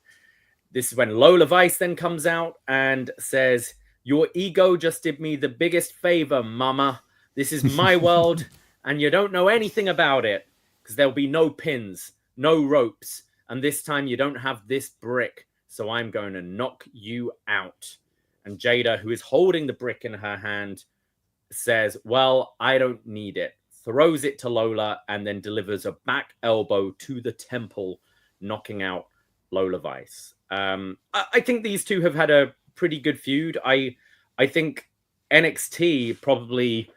This is when Lola Vice then comes out and says, "Your ego just did me the biggest favor, mama. This is my world, and you don't know anything about it, because there'll be no pins, no ropes, and this time you don't have this brick, so I'm going to knock you out." And Jaida, who is holding the brick in her hand, says, "Well, I don't need it," throws it to Lola, and then delivers a back elbow to the temple, knocking out Lola Vice. I think these two have had a pretty good feud. I think NXT probably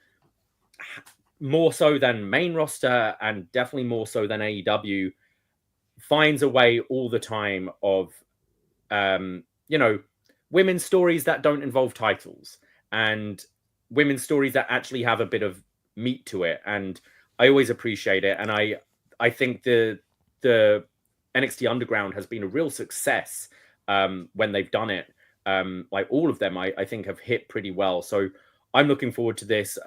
more so than main roster, and definitely more so than AEW, finds a way all the time of, women's stories that don't involve titles, and women's stories that actually have a bit of meat to it, and I always appreciate it. And I think the NXT Underground has been a real success when they've done it. Like all of them, I think have hit pretty well. So I'm looking forward to this.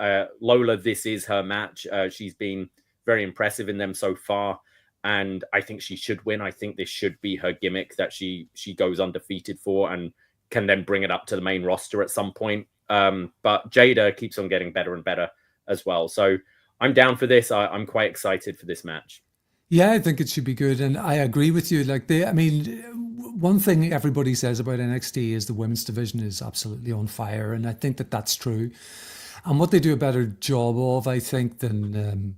Lola, this is her match. She's been very impressive in them so far, and I think she should win. I think this should be her gimmick that she goes undefeated for, and can then bring it up to the main roster at some point. But Jaida keeps on getting better and better as well. So I'm down for this. I'm quite excited for this match. Yeah, I think it should be good. And I agree with you. Like one thing everybody says about NXT is the women's division is absolutely on fire. And I think that that's true. And what they do a better job of, I think, than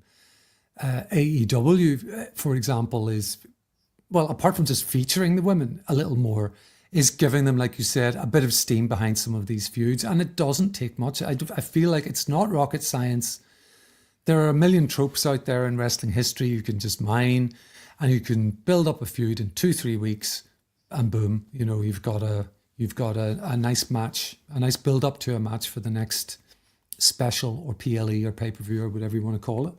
AEW, for example, is, well, apart from just featuring the women a little more, is giving them, like you said, a bit of steam behind some of these feuds. And it doesn't take much. I feel like it's not rocket science. There are a million tropes out there in wrestling history you can just mine, and you can build up a feud in 2-3 weeks, and boom, you've got a nice match, a nice build up to a match for the next special or PLE or pay-per-view or whatever you want to call it.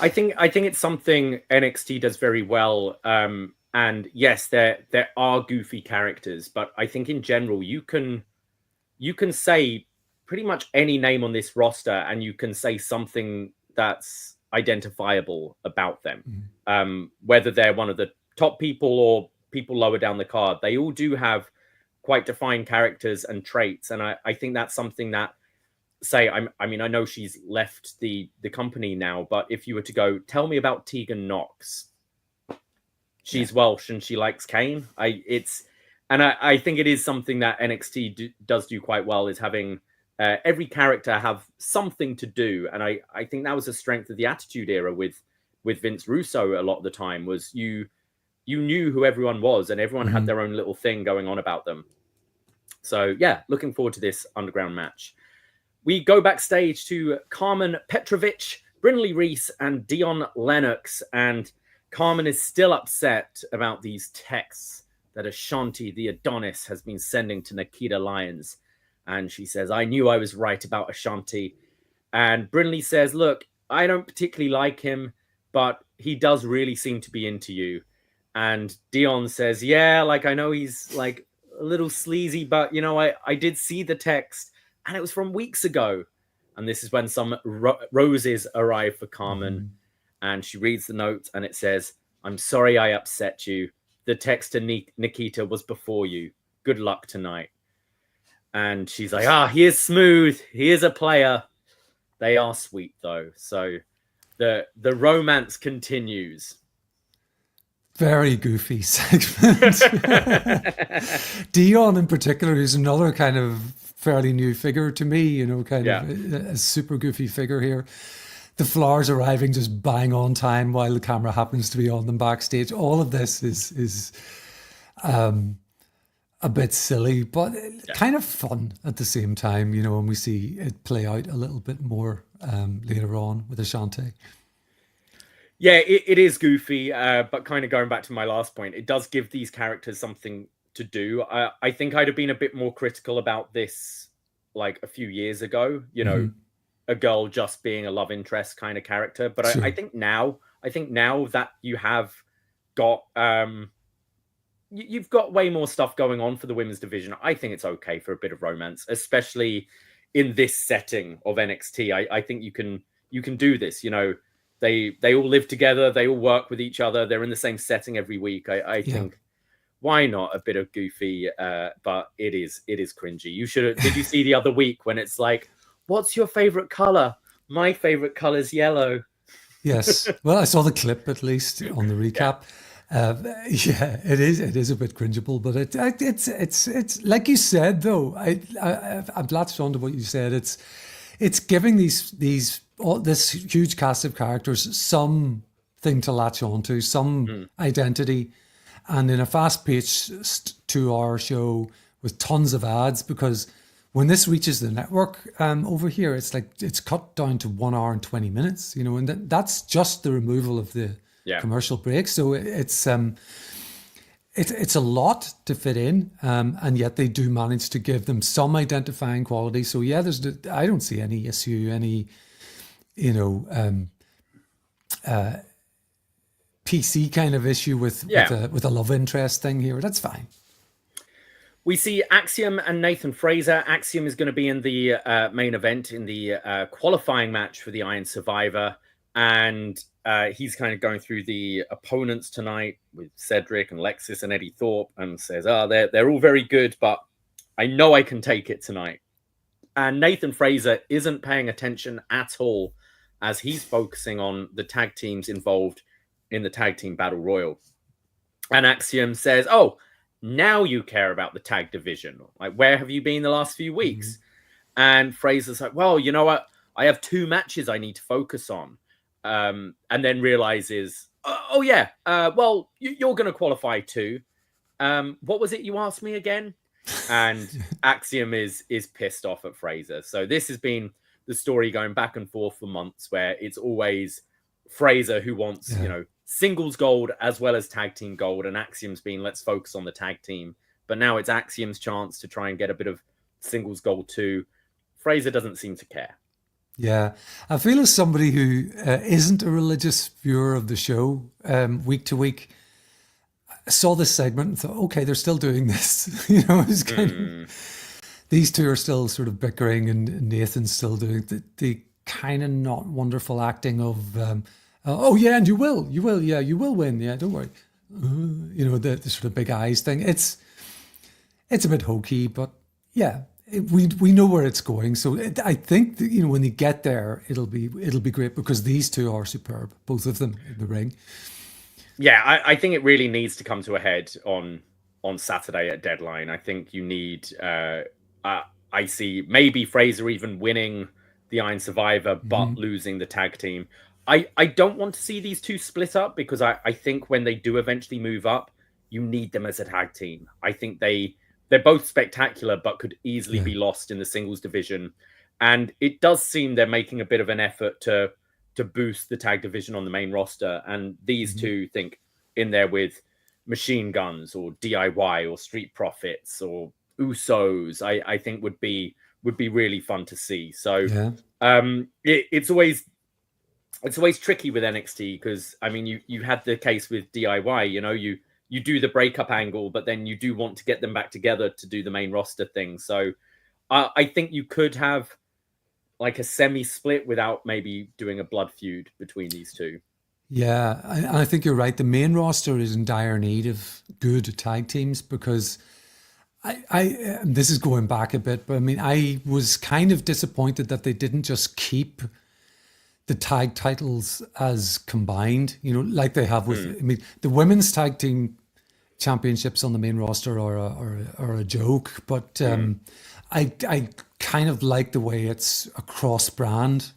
I think it's something NXT does very well. And yes, there are goofy characters, but I think in general you can say pretty much any name on this roster, and you can say something that's identifiable about them. Whether they're one of the top people or people lower down the card, they all do have quite defined characters and traits. And I think that's something that, say, I mean, I know she's left the company now, but if you were to go, tell me about Tegan Knox. She's Welsh and she likes Kane. I think it is something that NXT does do quite well, is having every character have something to do. And I think that was a strength of the Attitude Era with Vince Russo a lot of the time, was you knew who everyone was and everyone had their own little thing going on about them. So yeah, looking forward to this underground match. We go backstage to Karmen, Petrovic, Brinley Reese, and Dion Lennox. And Karmen is still upset about these texts that Ashanti, the Adonis, has been sending to Nikkita Lyons. And she says, I knew I was right about Ashanti. And Brinley says, look, I don't particularly like him, but he does really seem to be into you. And Dion says, yeah, like, I know he's like a little sleazy, but I did see the text and it was from weeks ago. And this is when some roses arrive for Karmen. And she reads the note and it says, I'm sorry I upset you. The text to Nikkita was before you. Good luck tonight. And she's like, he is smooth. He is a player. They are sweet, though. So the romance continues. Very goofy segment. Dion in particular is another kind of fairly new figure to me, of a super goofy figure here. The flowers arriving just bang on time while the camera happens to be on them backstage. All of this is a bit silly, but kind of fun at the same time, when we see it play out a little bit more later on with Ashanti. Yeah, it is goofy, but kind of going back to my last point, it does give these characters something to do. I think I'd have been a bit more critical about this like a few years ago, a girl just being a love interest kind of character. But sure. I think now that you have got... you've got way more stuff going on for the women's division. I think it's okay for a bit of romance, especially in this setting of NXT. I think you can do this. They all live together. They all work with each other. They're in the same setting every week. I think, why not a bit of goofy? But it is cringy. Did you see the other week when it's like, what's your favorite color? My favorite color is yellow. Yes. Well, I saw the clip at least on the recap. It is a bit cringeable, but it's like you said though. I've latched on to what you said. It's giving this huge cast of characters something to latch on to, some identity, and in a fast-paced 2-hour show with tons of ads, because when this reaches the network over here, it's like it's cut down to 1 hour and 20 minutes. And that's just the removal of the commercial break. So it's a lot to fit in, and yet they do manage to give them some identifying quality. So I don't see any issue, any PC kind of issue with a love interest thing here. That's fine. We see Axiom and Nathan Fraser. Axiom is going to be in the main event in the qualifying match for the Iron Survivor. And he's kind of going through the opponents tonight with Cedric and Lexis and Eddy Thorpe, and says, they're all very good, but I know I can take it tonight. And Nathan Fraser isn't paying attention at all as he's focusing on the tag teams involved in the tag team battle royal. And Axiom says, oh, now you care about the tag division. Like, where have you been the last few weeks? And Fraser's like, well, you know what? I have 2 matches I need to focus on. And then realizes, oh yeah, well, you're going to qualify too. What was it you asked me again? And Axiom is pissed off at Fraser. So this has been the story going back and forth for months, where it's always Fraser who wants, singles gold as well as tag team gold. And Axiom's been, let's focus on the tag team. But now it's Axiom's chance to try and get a bit of singles gold too. Fraser doesn't seem to care. Yeah, I feel as somebody who isn't a religious viewer of the show week to week, I saw this segment and thought, okay, they're still doing this. It's kind of, these two are still sort of bickering, and Nathan's still doing the kind of not wonderful acting of, oh yeah, and you will win. Yeah, don't worry. The sort of big eyes thing. It's a bit hokey, but yeah. We know where it's going, so I think that, when they get there, it'll be great, because these two are superb, both of them in the ring. Yeah, I think it really needs to come to a head on Saturday at Deadline. I think you need. I see maybe Fraser even winning the Iron Survivor, but losing the tag team. I don't want to see these two split up, because I think when they do eventually move up, you need them as a tag team. I think they're both spectacular, but could easily be lost in the singles division. And it does seem they're making a bit of an effort to boost the tag division on the main roster. And these two, think in there with Machine Guns or DIY or Street Profits or Usos, I think would be really fun to see. So it's always tricky with NXT, because I mean you had the case with DIY, you do the breakup angle, but then you do want to get them back together to do the main roster thing. So I think you could have like a semi-split without maybe doing a blood feud between these two. Yeah, I think you're right. The main roster is in dire need of good tag teams, because I this is going back a bit, but I mean, I was kind of disappointed that they didn't just keep the tag titles as combined, like they have with, I mean, the women's tag team championships on the main roster are a joke, but I kind of like the way it's a cross-brand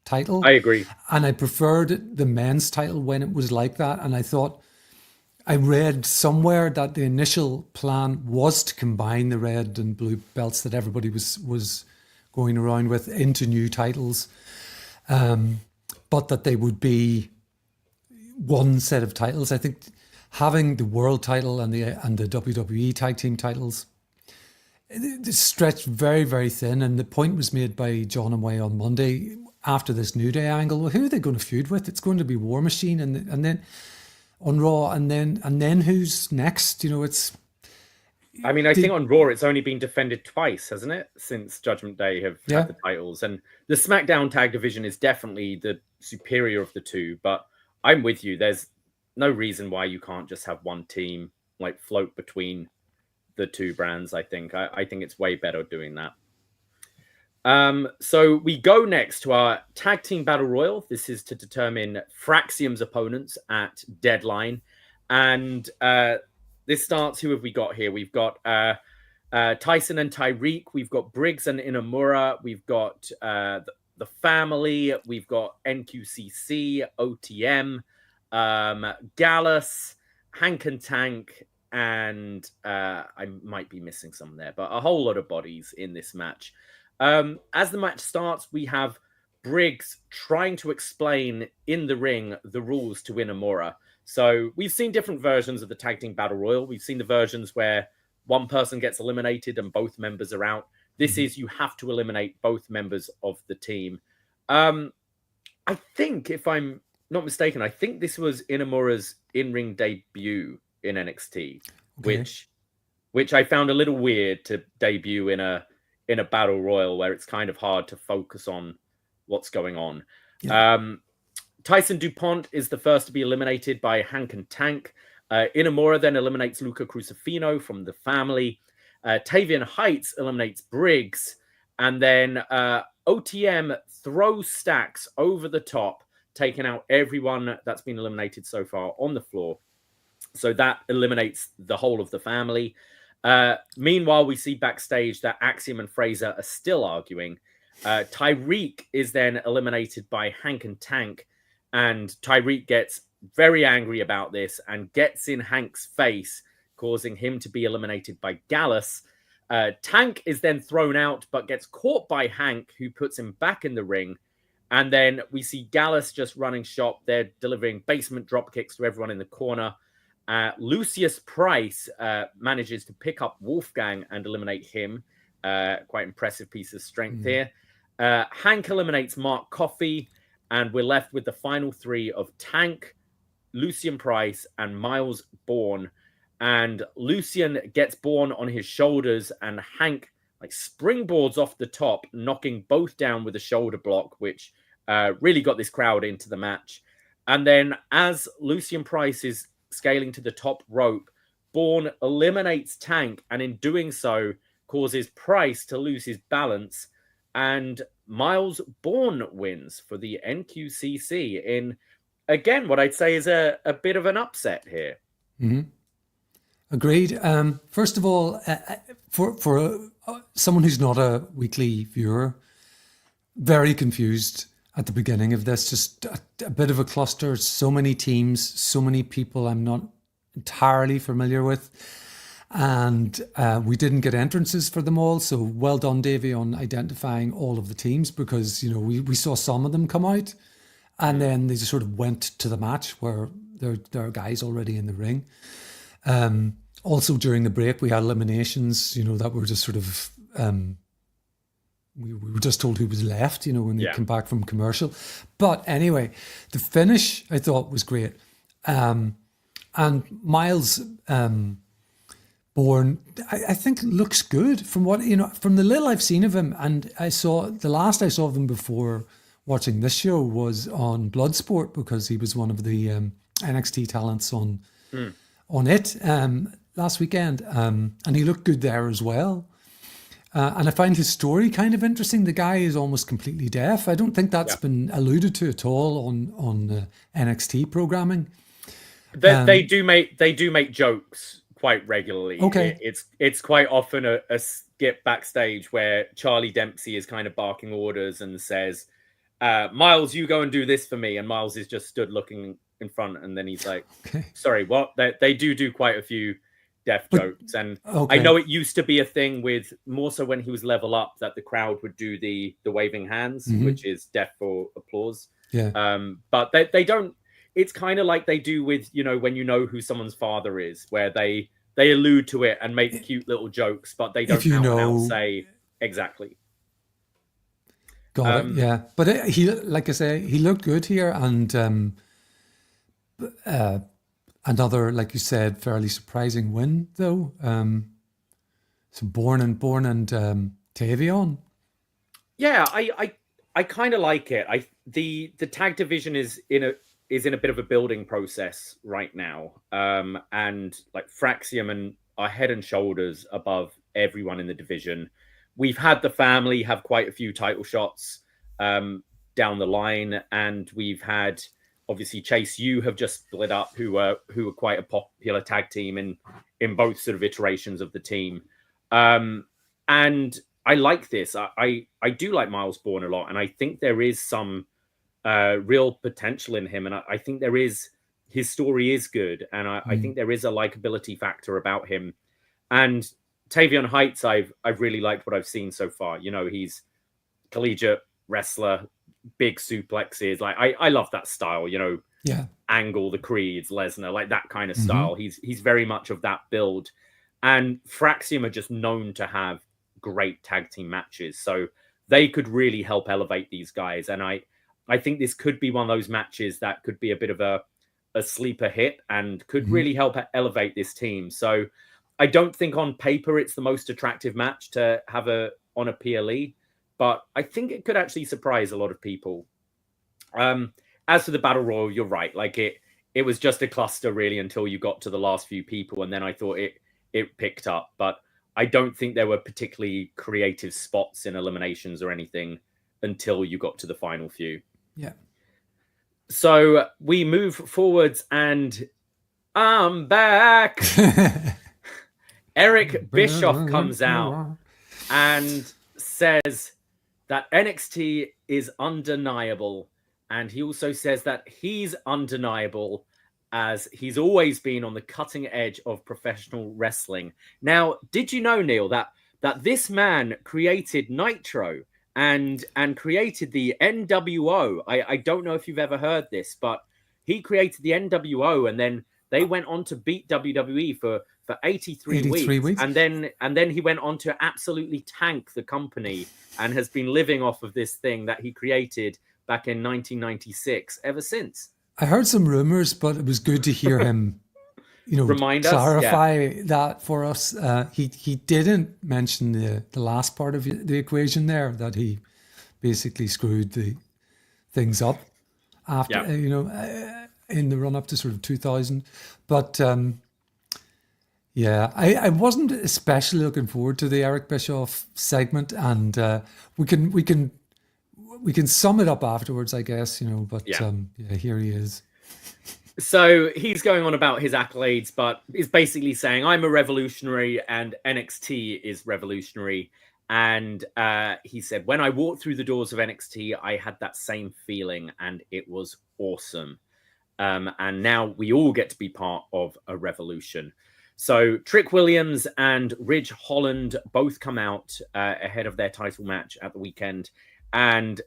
title. I agree. And I preferred the men's title when it was like that. And I read somewhere that the initial plan was to combine the red and blue belts that everybody was going around with into new titles. But that they would be one set of titles. I think having the world title and the WWE tag team titles, it stretched very, very thin. And the point was made by John and Way on Monday after this New Day angle. Well, who are they going to feud with? It's going to be War Machine, and then on Raw, and then who's next? It's. I mean, I think on Raw, it's only been defended twice, hasn't it? Since Judgment Day have had the titles. And the SmackDown tag division is definitely the superior of the two. But I'm with you. There's no reason why you can't just have one team like float between the two brands, I think. I think it's way better doing that. So we go next to our tag team battle royal. This is to determine Fraxium's opponents at Deadline. And this starts, who have we got here? We've got Tyson and Tyreek. We've got Briggs and Inamura. We've got the family. We've got NQCC, OTM, Gallus, Hank and Tank, and I might be missing some there, but a whole lot of bodies in this match. As the match starts, we have Briggs trying to explain in the ring the rules to Inamura. So we've seen different versions of the tag team battle royal. We've seen the versions where one person gets eliminated and both members are out. This is, you have to eliminate both members of the team. I think, if I'm not mistaken, I think this was Inamura's in-ring debut in NXT, which I found a little weird to debut in a battle royal where it's kind of hard to focus on what's going on. Yeah. Tyson DuPont is the first to be eliminated by Hank and Tank. Inamura then eliminates Luca Crucifino from the family. Tavian Heights eliminates Briggs. And then OTM throws Stacks over the top, taking out everyone that's been eliminated so far on the floor. So that eliminates the whole of the family. Meanwhile, we see backstage that Axiom and Fraser are still arguing. Tyreek is then eliminated by Hank and Tank, and Tyreek gets very angry about this and gets in Hank's face, causing him to be eliminated by Gallus. Tank is then thrown out, but gets caught by Hank, who puts him back in the ring. And then we see Gallus just running shop. They're delivering basement drop kicks to everyone in the corner. Lucius Price manages to pick up Wolfgang and eliminate him. Quite impressive piece of strength here. Hank eliminates Mark Coffey, and we're left with the final three of Tank, Lucian Price, and Miles Bourne. And Lucian gets Bourne on his shoulders, and Hank springboards off the top, knocking both down with a shoulder block, which really got this crowd into the match. And then as Lucian Price is scaling to the top rope, Bourne eliminates Tank, and in doing so causes Price to lose his balance, and Miles Bourne wins for the NQCC in, again, what I'd say is a bit of an upset here. Agreed. First of all, for someone who's not a weekly viewer, very confused at the beginning of this. Just a bit of a cluster. So many teams, so many people I'm not entirely familiar with. And we didn't get entrances for them all. So well done, Davie, on identifying all of the teams, because, you know, we saw some of them come out and then they just sort of went to the match where there are guys already in the ring. Also during the break, we had eliminations, you know, that were just sort of, we were just told who was left, you know, when they come back from commercial. But anyway, the finish I thought was great. And Miles Bourne, I think looks good from what, you know, from the little I've seen of him. And the last I saw of him before watching this show was on Bloodsport, because he was one of the NXT talents on it last weekend, and he looked good there as well. And I find his story kind of interesting. The guy is almost completely deaf. I don't think that's been alluded to at all on NXT programming. They do make jokes quite regularly. Okay, it's quite often a skit backstage where Charlie Dempsey is kind of barking orders and says, "Miles, you go and do this for me," and Miles is just stood looking in front, and then he's like, sorry, what? They do quite a few deaf jokes, and I know it used to be a thing with, more so when he was Level Up, that the crowd would do the waving hands, which is deaf for applause. But they don't, it's kind of like they do with, you know, when you know who someone's father is, where they allude to it and make cute little jokes, but they don't out say exactly. Got it, yeah. But he, like I say, he looked good here, and another, like you said, fairly surprising win, though. So Bourne and Tavion. Yeah, I kind of like it. The tag division is in a bit of a building process right now, and like Fraxium are head and shoulders above everyone in the division. We've had the family have quite a few title shots down the line, and we've had, obviously, Chase U have just split up, who are quite a popular tag team in both sort of iterations of the team. And I like this. I do like Miles Bourne a lot, and I think there is some real potential in him, and I think his story is good, and I think there is a likability factor about him. And Tavion Heights, I've really liked what I've seen so far. You know, he's collegiate wrestler, big suplexes. Like I love that style, you know, Angle, the Creeds, Lesnar, like that kind of style. He's very much of that build. And Fraxium are just known to have great tag team matches. So they could really help elevate these guys. And I think this could be one of those matches that could be a bit of a sleeper hit and could really help elevate this team. So I don't think on paper it's the most attractive match to have on a PLE, but I think it could actually surprise a lot of people. As for the Battle Royal, you're right. Like it was just a cluster really until you got to the last few people, and then I thought it picked up. But I don't think there were particularly creative spots in eliminations or anything until you got to the final few. Yeah. So we move forwards, and I'm back. Eric Bischoff comes out and says that NXT is undeniable. And he also says that he's undeniable, as he's always been on the cutting edge of professional wrestling. Now, did you know, Neal, that this man created Nitro and created the NWO? I don't know if you've ever heard this, but he created the NWO, and then they went on to beat WWE for 83 weeks. And then he went on to absolutely tank the company and has been living off of this thing that he created back in 1996 ever since. I heard some rumors, but it was good to hear him, clarify that for us. He didn't mention the last part of the equation there, that he basically screwed the things up after, in the run up to sort of 2000. But I wasn't especially looking forward to the Eric Bischoff segment, and we can sum it up afterwards, I guess, but here he is. So he's going on about his accolades, but is basically saying, I'm a revolutionary and NXT is revolutionary. And he said, when I walked through the doors of NXT, I had that same feeling and it was awesome. And now we all get to be part of a revolution. So Trick Williams and Ridge Holland both come out ahead of their title match at the weekend. And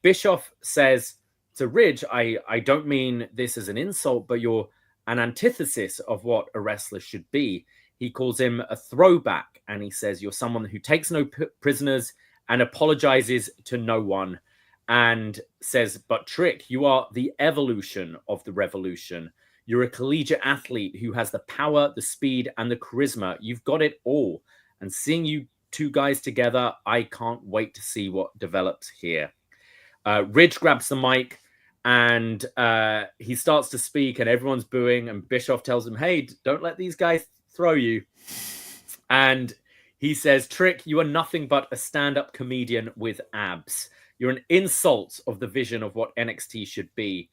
Bischoff says to Ridge, I don't mean this as an insult, but you're an antithesis of what a wrestler should be. He calls him a throwback, and he says you're someone who takes no prisoners and apologizes to no one, and says, but Trick, you are the evolution of the revolution. You're a collegiate athlete who has the power, the speed, and the charisma. You've got it all. And seeing you two guys together, I can't wait to see what develops here. Ridge grabs the mic and he starts to speak, and everyone's booing, and Bischoff tells him, hey, don't let these guys throw you. And he says, Trick, you are nothing but a stand-up comedian with abs. You're an insult of the vision of what NXT should be.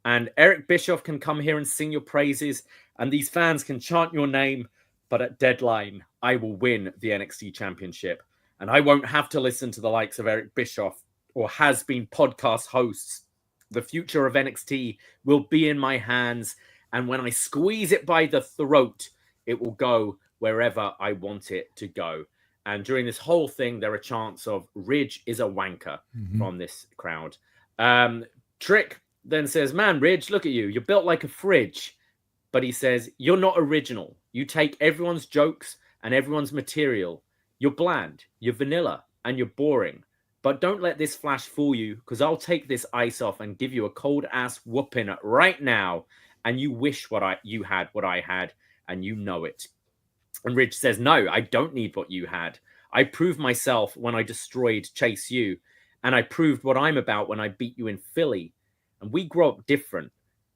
And Eric Bischoff can come here and sing your praises, and these fans can chant your name, but at deadline, I will win the NXT championship. And I won't have to listen to the likes of Eric Bischoff or has-been podcast hosts. The future of NXT will be in my hands, and when I squeeze it by the throat, it will go wherever I want it to go. And during this whole thing, there are chants of Ridge is a wanker from this crowd. Trick then says, man, Ridge, look at you. You're built like a fridge. But he says, you're not original. You take everyone's jokes and everyone's material. You're bland, you're vanilla, and you're boring. But don't let this flash fool you, because I'll take this ice off and give you a cold-ass whooping right now. And you wish you had what I had, and you know it. And Ridge says, no, I don't need what you had. I proved myself when I destroyed Chase U, and I proved what I'm about when I beat you in Philly. And we grew up different.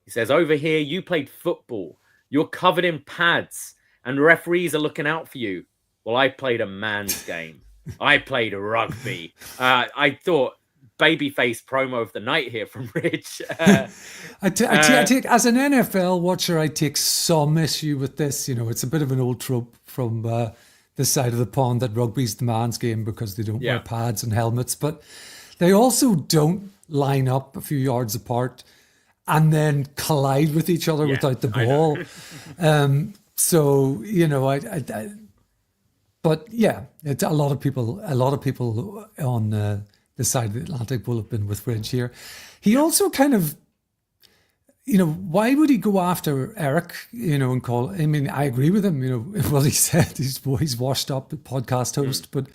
He says, over here, you played football. You're covered in pads, and referees are looking out for you. Well, I played a man's game. I played rugby. I thought babyface promo of the night here from Ridge. I take, as an NFL watcher, I take some issue with this. It's a bit of an old trope from this side of the pond that rugby's the man's game because they don't wear pads and helmets. But they also don't line up a few yards apart and then collide with each other without the ball. But yeah, it's a lot of people on the side of the Atlantic will have been with Ridge here. He also kind of, why would he go after Eric, and call, I mean, I agree with him, what he said, he's washed up, podcast host, but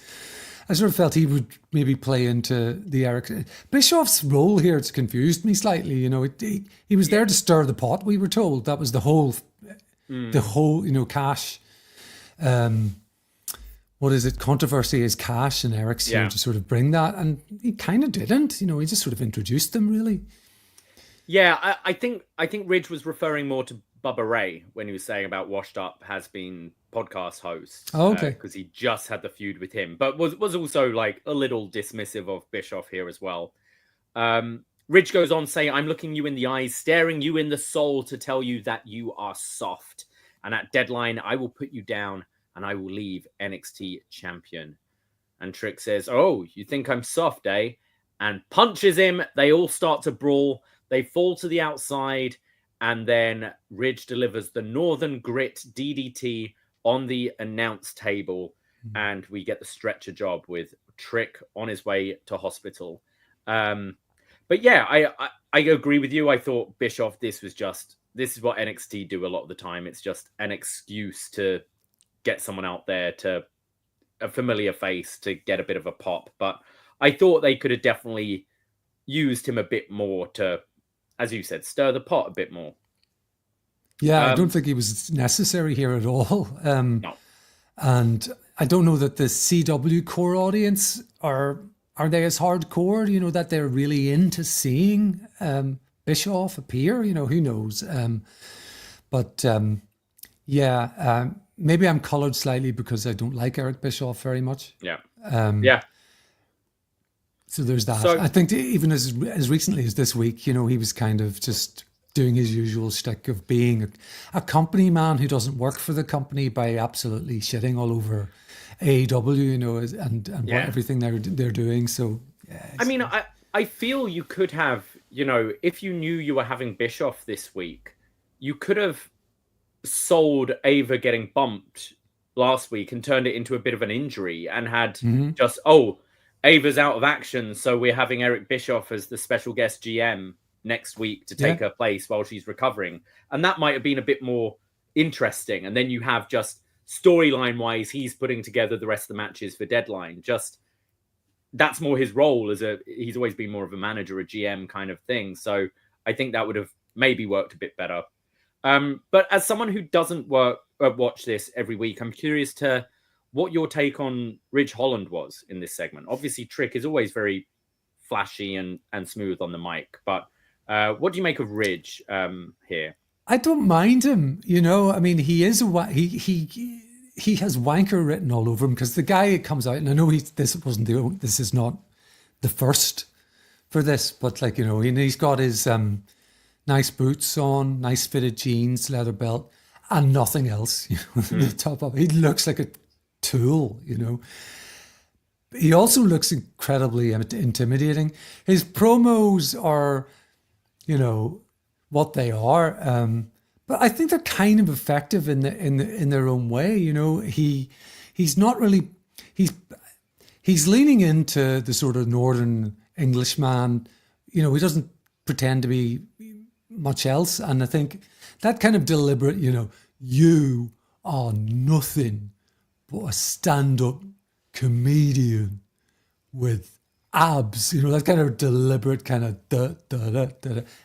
I sort of felt he would maybe play into the Eric. Bischoff's role here, it's confused me slightly, he was there to stir the pot, we were told. That was the whole, Cash, what is it? Controversy is cash, and Eric's here to sort of bring that, and he kind of didn't. He just sort of introduced them, really. Yeah, I think Ridge was referring more to Bubba Ray when he was saying about Washed Up has been podcast host. Oh, okay. Because he just had the feud with him, but was also like a little dismissive of Bischoff here as well. Ridge goes on saying, I'm looking you in the eyes, staring you in the soul to tell you that you are soft. And at Deadline, I will put you down and I will leave NXT champion. And Trick says, oh, you think I'm soft, eh? And punches him. They all start to brawl. They fall to the outside. And then Ridge delivers the Northern Grit DDT on the announce table. And we get the stretcher job with Trick on his way to hospital. But yeah, I agree with you. I thought Bischoff, this is what NXT do a lot of the time. It's just an excuse to get someone out there, to a familiar face, to get a bit of a pop. But I thought they could have definitely used him a bit more to, as you said, stir the pot a bit more. Yeah, I don't think he was necessary here at all. No. And I don't know that the CW core audience are they as hardcore, that they're really into seeing Bischoff appear? Who knows? Maybe I'm colored slightly because I don't like Eric Bischoff very much. Yeah. Yeah. So there's that. So, I think even as recently as this week, he was kind of just doing his usual shtick of being a company man who doesn't work for the company by absolutely shitting all over AEW, and what everything they're doing. So, yeah, I mean, I feel you could have, if you knew you were having Bischoff this week, you could have sold Ava getting bumped last week and turned it into a bit of an injury and had just, Ava's out of action, so we're having Eric Bischoff as the special guest GM next week to take her place while she's recovering. And that might have been a bit more interesting. And then you have just storyline wise, he's putting together the rest of the matches for Deadline. Just that's more his role he's always been more of a manager, a GM kind of thing. So I think that would have maybe worked a bit better. But as someone who doesn't watch this every week, I'm curious to what your take on Ridge Holland was in this segment. Obviously, Trick is always very flashy and smooth on the mic, but what do you make of Ridge here? I don't mind him. I mean, he is he has wanker written all over him because the guy comes out, and I know this is not the first for this, but he's got his nice boots on, nice fitted jeans, leather belt, and nothing else. The top up, he looks like a tool. He also looks incredibly intimidating. His promos are, what they are. But I think they're kind of effective in their own way. He's not really, he's leaning into the sort of Northern Englishman. He doesn't pretend to be much else. And I think that kind of deliberate, you are nothing but a stand-up comedian with abs, that kind of deliberate kind of da.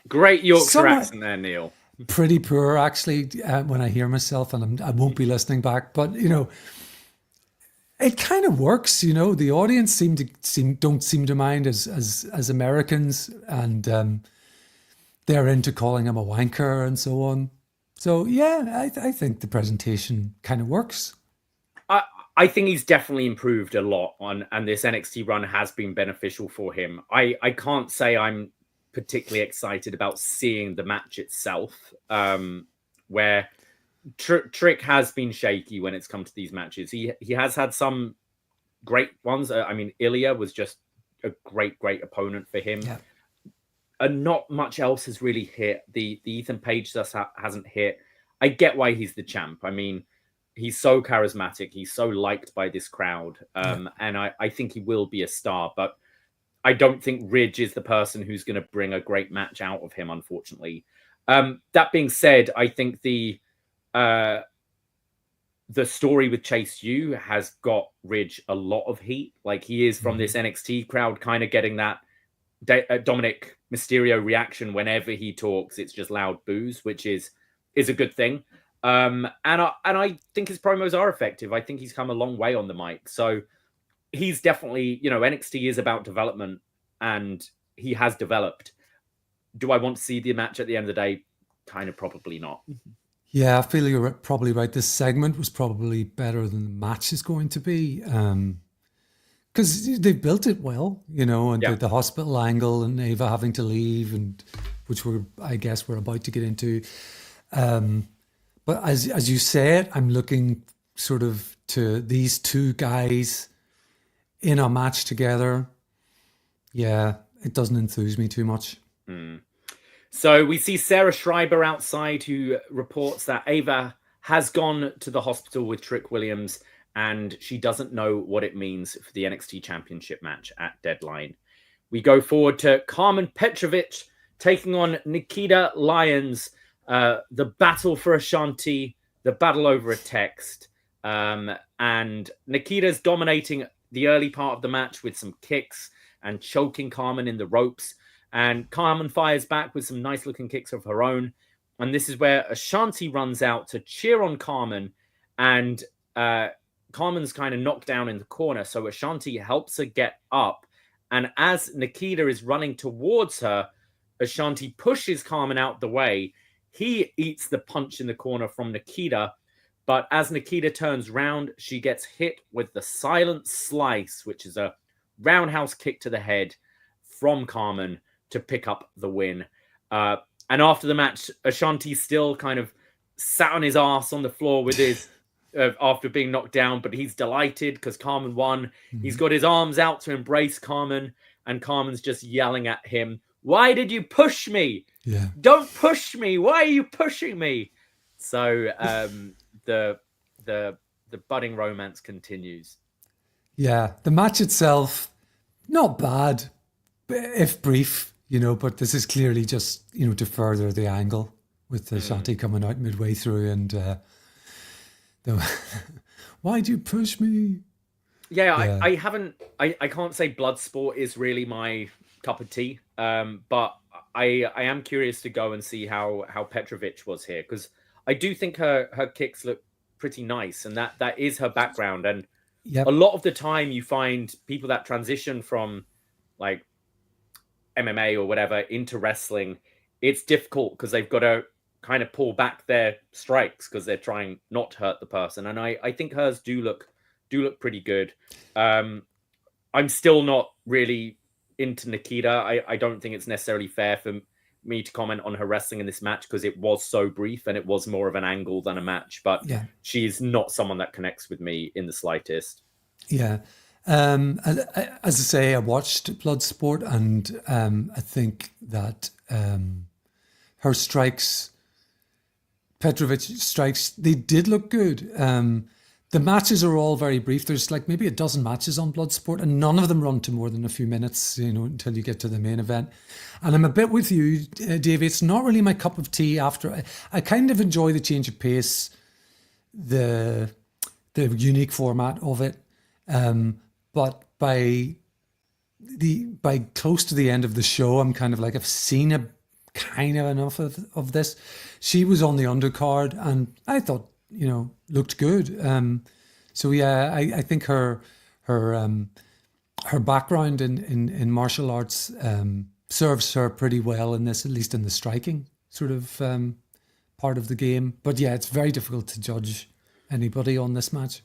Great Yorkshire accent there, Neal. Pretty poor, actually, when I hear myself, and I won't be listening back. But it kind of works. The audience don't seem to mind as Americans, and they're into calling him a wanker and so on. So yeah, I think the presentation kind of works. I think he's definitely improved a lot and this NXT run has been beneficial for him. I can't say I'm particularly excited about seeing the match itself, where Trick has been shaky when it's come to these matches. He has had some great ones. I mean, Ilya was just a great opponent for him. Yeah. And not much else has really hit. The Ethan Page just hasn't hit. I get why he's the champ. I mean, he's so charismatic. He's so liked by this crowd. And I think he will be a star. But I don't think Ridge is the person who's going to bring a great match out of him, unfortunately. That being said, I think the story with Chase U has got Ridge a lot of heat. Like, he is from this NXT crowd kind of getting that Dominic Mysterio reaction whenever he talks. It's just loud boos, which is a good thing. And I think his promos are effective. I think he's come a long way on the mic. So he's definitely, NXT is about development and he has developed. Do I want to see the match at the end of the day? Kind of probably not. Yeah, I feel you're probably right. This segment was probably better than the match is going to be. Because they built it well, and the hospital angle and Ava having to leave, and which I guess we're about to get into. But as you said, I'm looking sort of to these two guys in a match together. Yeah, it doesn't enthuse me too much. So we see Sarah Schreiber outside, who reports that Ava has gone to the hospital with Trick Williams, and she doesn't know what it means for the NXT Championship match at Deadline. We go forward to Karmen Petrovic taking on Nikkita Lyons, the battle for Ashanti, the battle over a text. And Nikkita's dominating the early part of the match with some kicks and choking Karmen in the ropes. And Karmen fires back with some nice-looking kicks of her own. And this is where Ashanti runs out to cheer on Karmen. And Carmen's kind of knocked down in the corner. So Ashanti helps her get up. And as Nikkita is running towards her, Ashanti pushes Karmen out the way. He eats the punch in the corner from Nikkita. But as Nikkita turns round, she gets hit with the silent slice, which is a roundhouse kick to the head from Karmen to pick up the win. And after the match, Ashanti still kind of sat on his ass on the floor with his after being knocked down, but he's delighted because Karmen won. Mm-hmm. He's got his arms out to embrace Karmen, and Carmen's just yelling at him, "Why did you push me? Yeah. Don't push me. Why are you pushing me?" So the budding romance continues. Yeah, the match itself, not bad, if brief, but this is clearly just, to further the angle with Ashanti coming out midway through and why do you push me? Yeah. I can't say Bloodsport is really my cup of tea, but I am curious to go and see how Petrovic was here, because I do think her kicks look pretty nice, and that is her background. And a lot of the time you find people that transition from like MMA or whatever into wrestling, it's difficult because they've got to kind of pull back their strikes because they're trying not to hurt the person. And I think hers do look pretty good. I'm still not really into Nikkita. I don't think it's necessarily fair for me to comment on her wrestling in this match because it was so brief and it was more of an angle than a match. But she's not someone that connects with me in the slightest. Yeah. As I say, I watched Bloodsport, and I think that her strikes, Petrovic strikes, they did look good. The matches are all very brief. There's like maybe a dozen matches on Bloodsport, and none of them run to more than a few minutes, until you get to the main event. And I'm a bit with you, Davie. It's not really my cup of tea after. I kind of enjoy the change of pace, the unique format of it. But by close to the end of the show, I'm kind of like, I've seen enough of this. She was on the undercard, and I thought, looked good. So yeah, I think her background in martial arts serves her pretty well in this, at least in the striking sort of part of the game. But yeah, it's very difficult to judge anybody on this match.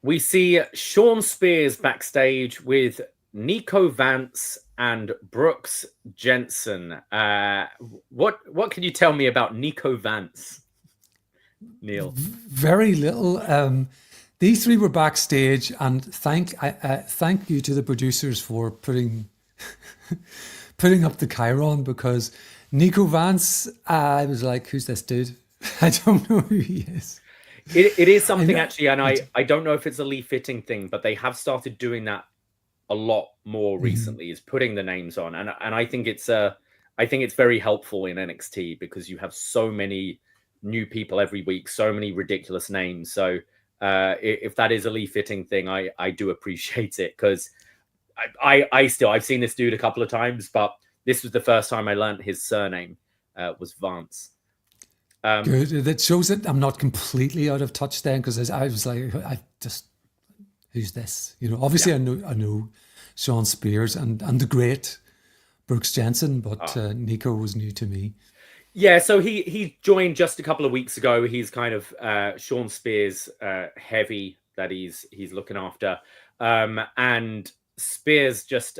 We see Sean Spears backstage with Nico Vance and Brooks Jensen. What can you tell me about Nico Vance, Neal? Very little. These three were backstage, and thank you to the producers for putting up the chyron, because Nico Vance, I was like, who's this dude? I don't know who he is. It is something actually, and I don't know if it's a Lee Fitting thing, but they have started doing that a lot more recently, is putting the names on, and I think it's very helpful in NXT because you have so many new people every week, so many ridiculous names. So if that is a Lee Fitting thing, I do appreciate it, because I've seen this dude a couple of times, but this was the first time I learned his surname was Vance. Good. That shows that I'm not completely out of touch then, because I was like, who's this? Obviously I know Sean Spears and the great Brooks Jensen, but Nico was new to me. Yeah, so he joined just a couple of weeks ago. He's kind of Sean Spears heavy that he's looking after. And Spears just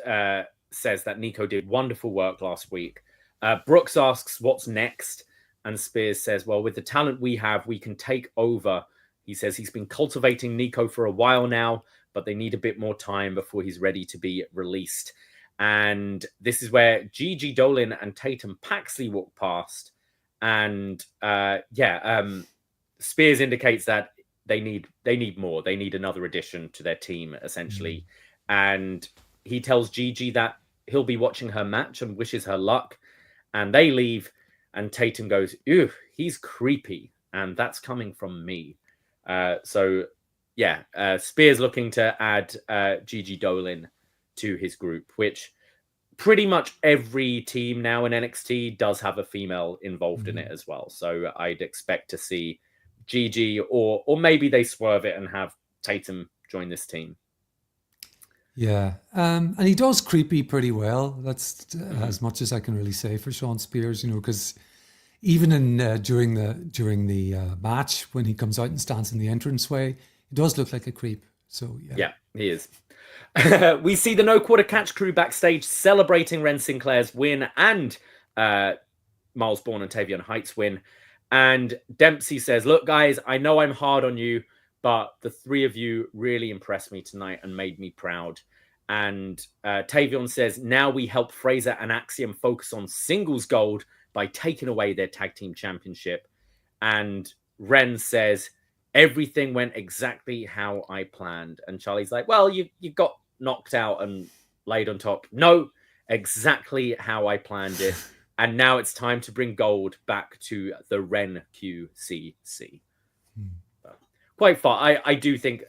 says that Nico did wonderful work last week. Brooks asks what's next, and Spears says, well, with the talent we have, we can take over. He says he's been cultivating Nico for a while now, but they need a bit more time before he's ready to be released. And this is where Gigi, Dolin, and Tatum Paxley walk past. And Spears indicates that they need more. They need another addition to their team, essentially. And he tells Gigi that he'll be watching her match and wishes her luck. And they leave. And Tatum goes, "Ew, he's creepy." And that's coming from me. Spears looking to add Gigi Dolin to his group, which pretty much every team now in NXT does have a female involved in it as well. So I'd expect to see Gigi, or maybe they swerve it and have Tatum join this team. Yeah. And he does creepy pretty well. That's as much as I can really say for Sean Spears, because even in during the match, when he comes out and stands in the entranceway, he does look like a creep. So yeah, he is. We see the No Quarter Catch crew backstage celebrating Wren Sinclair's win and Miles Bourne and Tavion Heights win. And Dempsey says, "Look, guys, I know I'm hard on you, but the three of you really impressed me tonight and made me proud." And Tavion says, "Now we help Fraser and Axiom focus on singles gold by taking away their tag team championship." And Wren says, "Everything went exactly how I planned." And Charlie's like, "Well, you got knocked out and laid on top." "No, exactly how I planned it. And now it's time to bring gold back to the Wren QCC." Quite far. I do think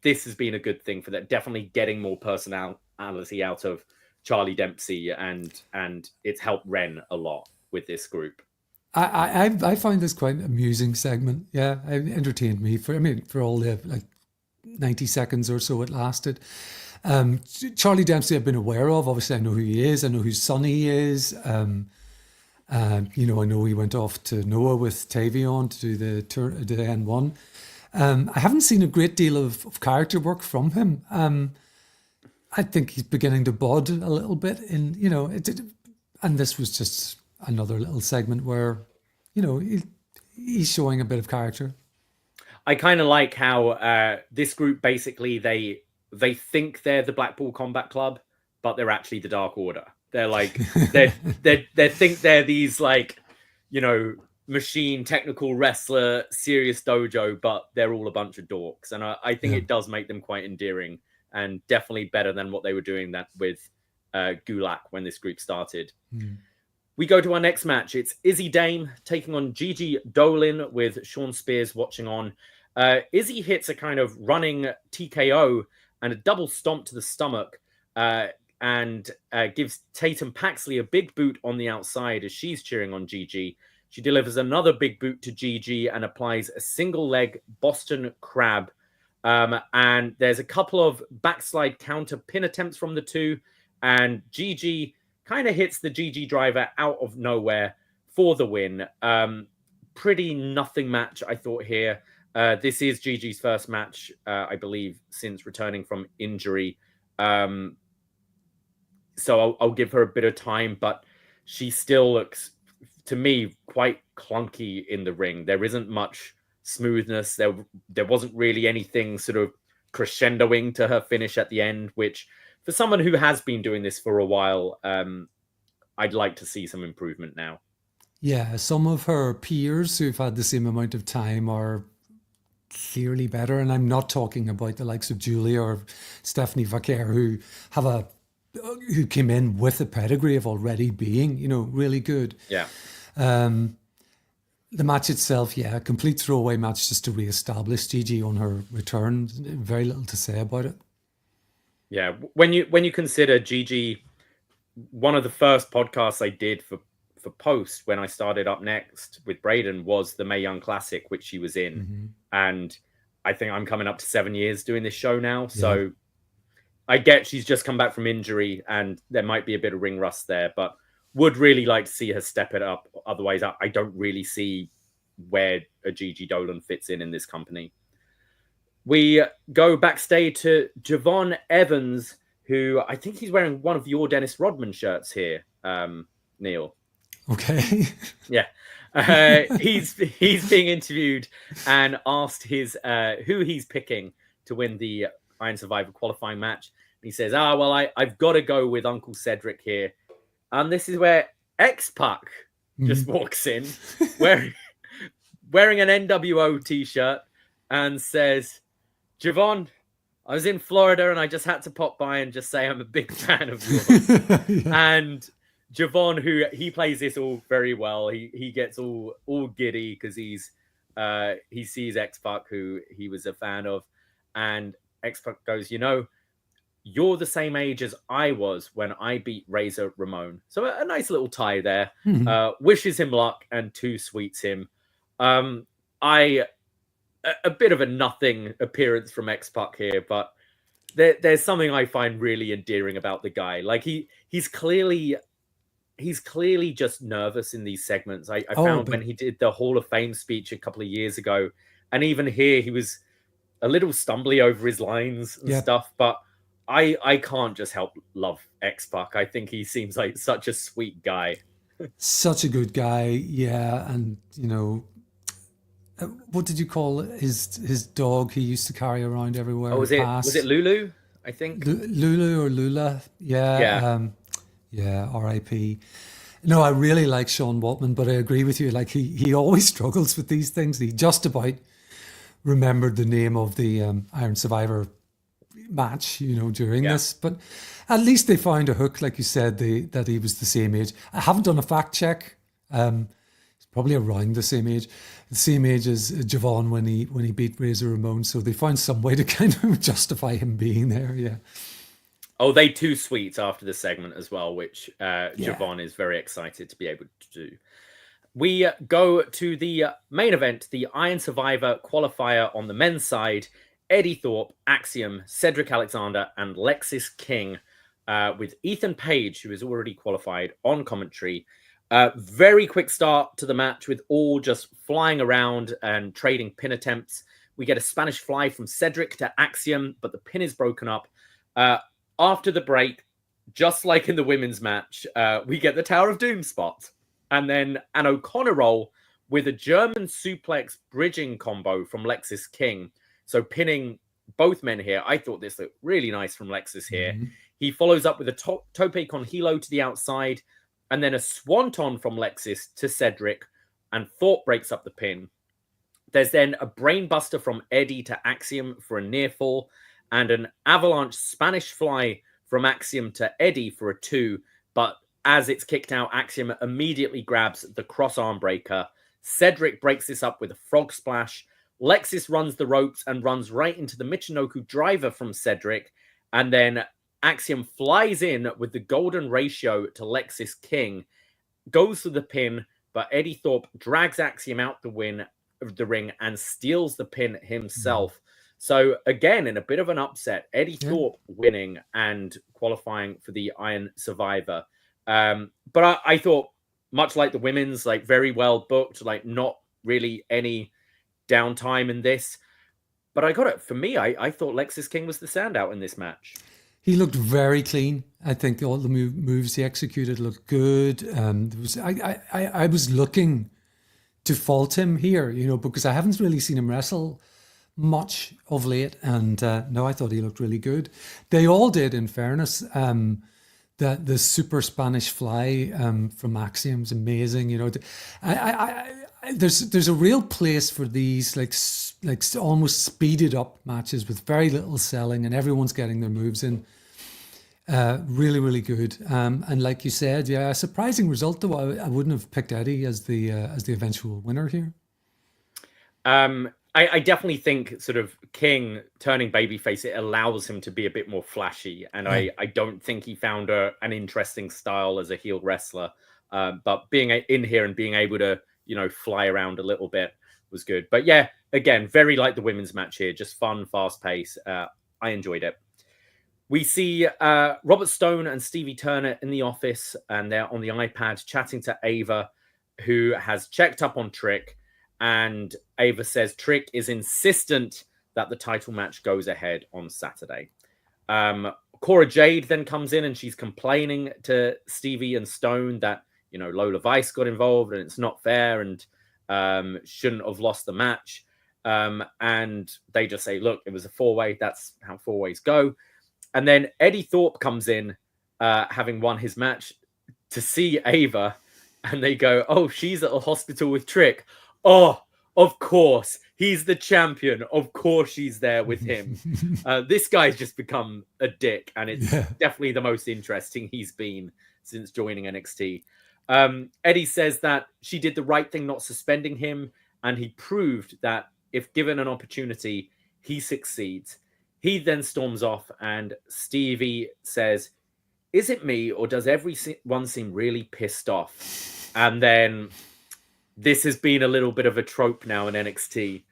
this has been a good thing for that. Definitely getting more personality out of Charlie Dempsey, and it's helped Wren a lot with this group. I find this quite an amusing segment. Yeah, it entertained me for all the 90 seconds or so it lasted. Charlie Dempsey I've been aware of. Obviously, I know who he is. I know whose son he is. I know he went off to Noah with Tavion to do the N1. I haven't seen a great deal of character work from him. I think he's beginning to bud a little bit and this was just another little segment where, he's showing a bit of character. I kind of like how this group, basically, they think they're the Blackpool Combat Club, but they're actually the Dark Order. They're like, they think they're these machine technical wrestler, serious dojo, but they're all a bunch of dorks. And I think it does make them quite endearing and definitely better than what they were doing that with Gulak when this group started. We go to our next match. It's Izzi Dame taking on Gigi Dolin with Sean Spears watching on. Izzi hits a kind of running TKO and a double stomp to the stomach and gives Tatum Paxley a big boot on the outside as she's cheering on Gigi. She delivers another big boot to Gigi and applies a single leg Boston Crab. And there's a couple of backslide counter pin attempts from the two. And Gigi kind of hits the Gigi driver out of nowhere for the win. Pretty nothing match, I thought, here. This is Gigi's first match, I believe, since returning from injury. So I'll give her a bit of time, but she still looks, to me, quite clunky in the ring. There isn't much smoothness. There wasn't really anything sort of crescendoing to her finish at the end, which for someone who has been doing this for a while, I'd like to see some improvement now. Yeah, some of her peers who've had the same amount of time are clearly better. And I'm not talking about the likes of Julia or Stephanie Vaquer who came in with a pedigree of already being, really good. Yeah. The match itself, a complete throwaway match just to reestablish Gigi on her return. Very little to say about it. Yeah, when you consider Gigi, one of the first podcasts I did for Post when I started upNXT with Braden was the Mae Young Classic, which she was in. And I think I'm coming up to 7 years doing this show now. So I get she's just come back from injury and there might be a bit of ring rust there, but would really like to see her step it up. Otherwise, I don't really see where a Gigi Dolin fits in this company. We go backstage to Javon Evans, who I think he's wearing one of your Dennis Rodman shirts here, Neal. Okay. Yeah. He's being interviewed and asked who he's picking to win the Iron Survivor qualifying match. And he says, well, I've got to go with Uncle Cedric here. And this is where X-Pac just walks in wearing an NWO t-shirt and says, Javon, I was in Florida and I just had to pop by and just say I'm a big fan of yours. And Javon, who he plays this all very well, he gets all giddy because he sees X-Pac, who he was a fan of, and X-Pac goes, you're the same age as I was when I beat Razor Ramon. So a nice little tie there. Wishes him luck and too sweets him. A bit of a nothing appearance from X-Pac here, but there's something I find really endearing about the guy. Like he's clearly just nervous in these segments. I found when he did the Hall of Fame speech a couple of years ago, and even here he was a little stumbly over his lines and stuff, but I can't just help love X-Pac. I think he seems like such a sweet guy. Such a good guy, yeah. And, what did you call his dog he used to carry around everywhere? Was it Lulu, I think? Lulu or Lula, yeah. Yeah, R.I.P. No, I really like Sean Waltman, but I agree with you. Like he always struggles with these things. He just about remembered the name of the Iron Survivor match, during this. But at least they found a hook, like you said, that he was the same age. I haven't done a fact check. He's probably around the same age as Javon when he beat Razor Ramon. So they found some way to kind of justify him being there. Yeah. Oh, they too sweet after the segment as well, which Javon is very excited to be able to do. We go to the main event, the Iron Survivor qualifier on the men's side. Eddy Thorpe, Axiom, Cedric Alexander, and Lexis King, with Ethan Page, who is already qualified, on commentary. Very quick start to the match with all just flying around and trading pin attempts. We get a Spanish fly from Cedric to Axiom, but the pin is broken up. After the break, just like in the women's match, we get the Tower of Doom spot. And then an O'Connor roll with a German suplex bridging combo from Lexis King. So pinning both men here. I thought this looked really nice from Lexis here. He follows up with a tope con hilo to the outside, and then a swanton from Lexis to Cedric, and Thorpe breaks up the pin. There's then a brainbuster from Eddy to Axiom for a near fall, and an avalanche Spanish fly from Axiom to Eddy for a 2. But as it's kicked out, Axiom immediately grabs the cross arm breaker. Cedric breaks this up with a frog splash. Lexis runs the ropes and runs right into the Michinoku driver from Cedric. And then Axiom flies in with the golden ratio to Lexis King, goes for the pin, but Eddy Thorpe drags Axiom out the ring and steals the pin himself. So again, in a bit of an upset, Eddy Thorpe winning and qualifying for the Iron Survivor. But I thought, much like the women's, like very well booked, like not really any downtime in this. But I got it. For me, I thought Lexis King was the standout in this match. He looked very clean. I think all the moves he executed looked good. I was looking to fault him here, because I haven't really seen him wrestle much of late. And no, I thought he looked really good. They all did, in fairness. The super Spanish fly from Axiom's amazing. There's a real place for these like almost speeded up matches with very little selling and everyone's getting their moves in. Really, really good. And like you said, a surprising result though. I wouldn't have picked Eddy as the eventual winner here. I definitely think sort of King turning babyface, it allows him to be a bit more flashy. And I don't think he found an interesting style as a heel wrestler. But being in here and being able to, fly around a little bit was good. But yeah, again, very like the women's match here. Just fun, fast pace. I enjoyed it. We see Robert Stone and Stevie Turner in the office, and they're on the iPad chatting to Ava, who has checked up on Trick. And Ava says Trick is insistent that the title match goes ahead on Saturday. Cora Jade then comes in and she's complaining to Stevie and Stone that, Lola Vice got involved and it's not fair and shouldn't have lost the match. And they just say, look, it was a 4-way. That's how 4-ways go. And then Eddy Thorpe comes in, having won his match, to see Ava. And they go, oh, she's at a hospital with Trick. Oh, of course. He's the champion. Of course she's there with him. This guy's just become a dick. And it's definitely the most interesting he's been since joining NXT. Eddy says that she did the right thing not suspending him. And he proved that if given an opportunity, he succeeds. He then storms off and Stevie says, is it me or does everyone seem really pissed off? And then this has been a little bit of a trope now in NXT.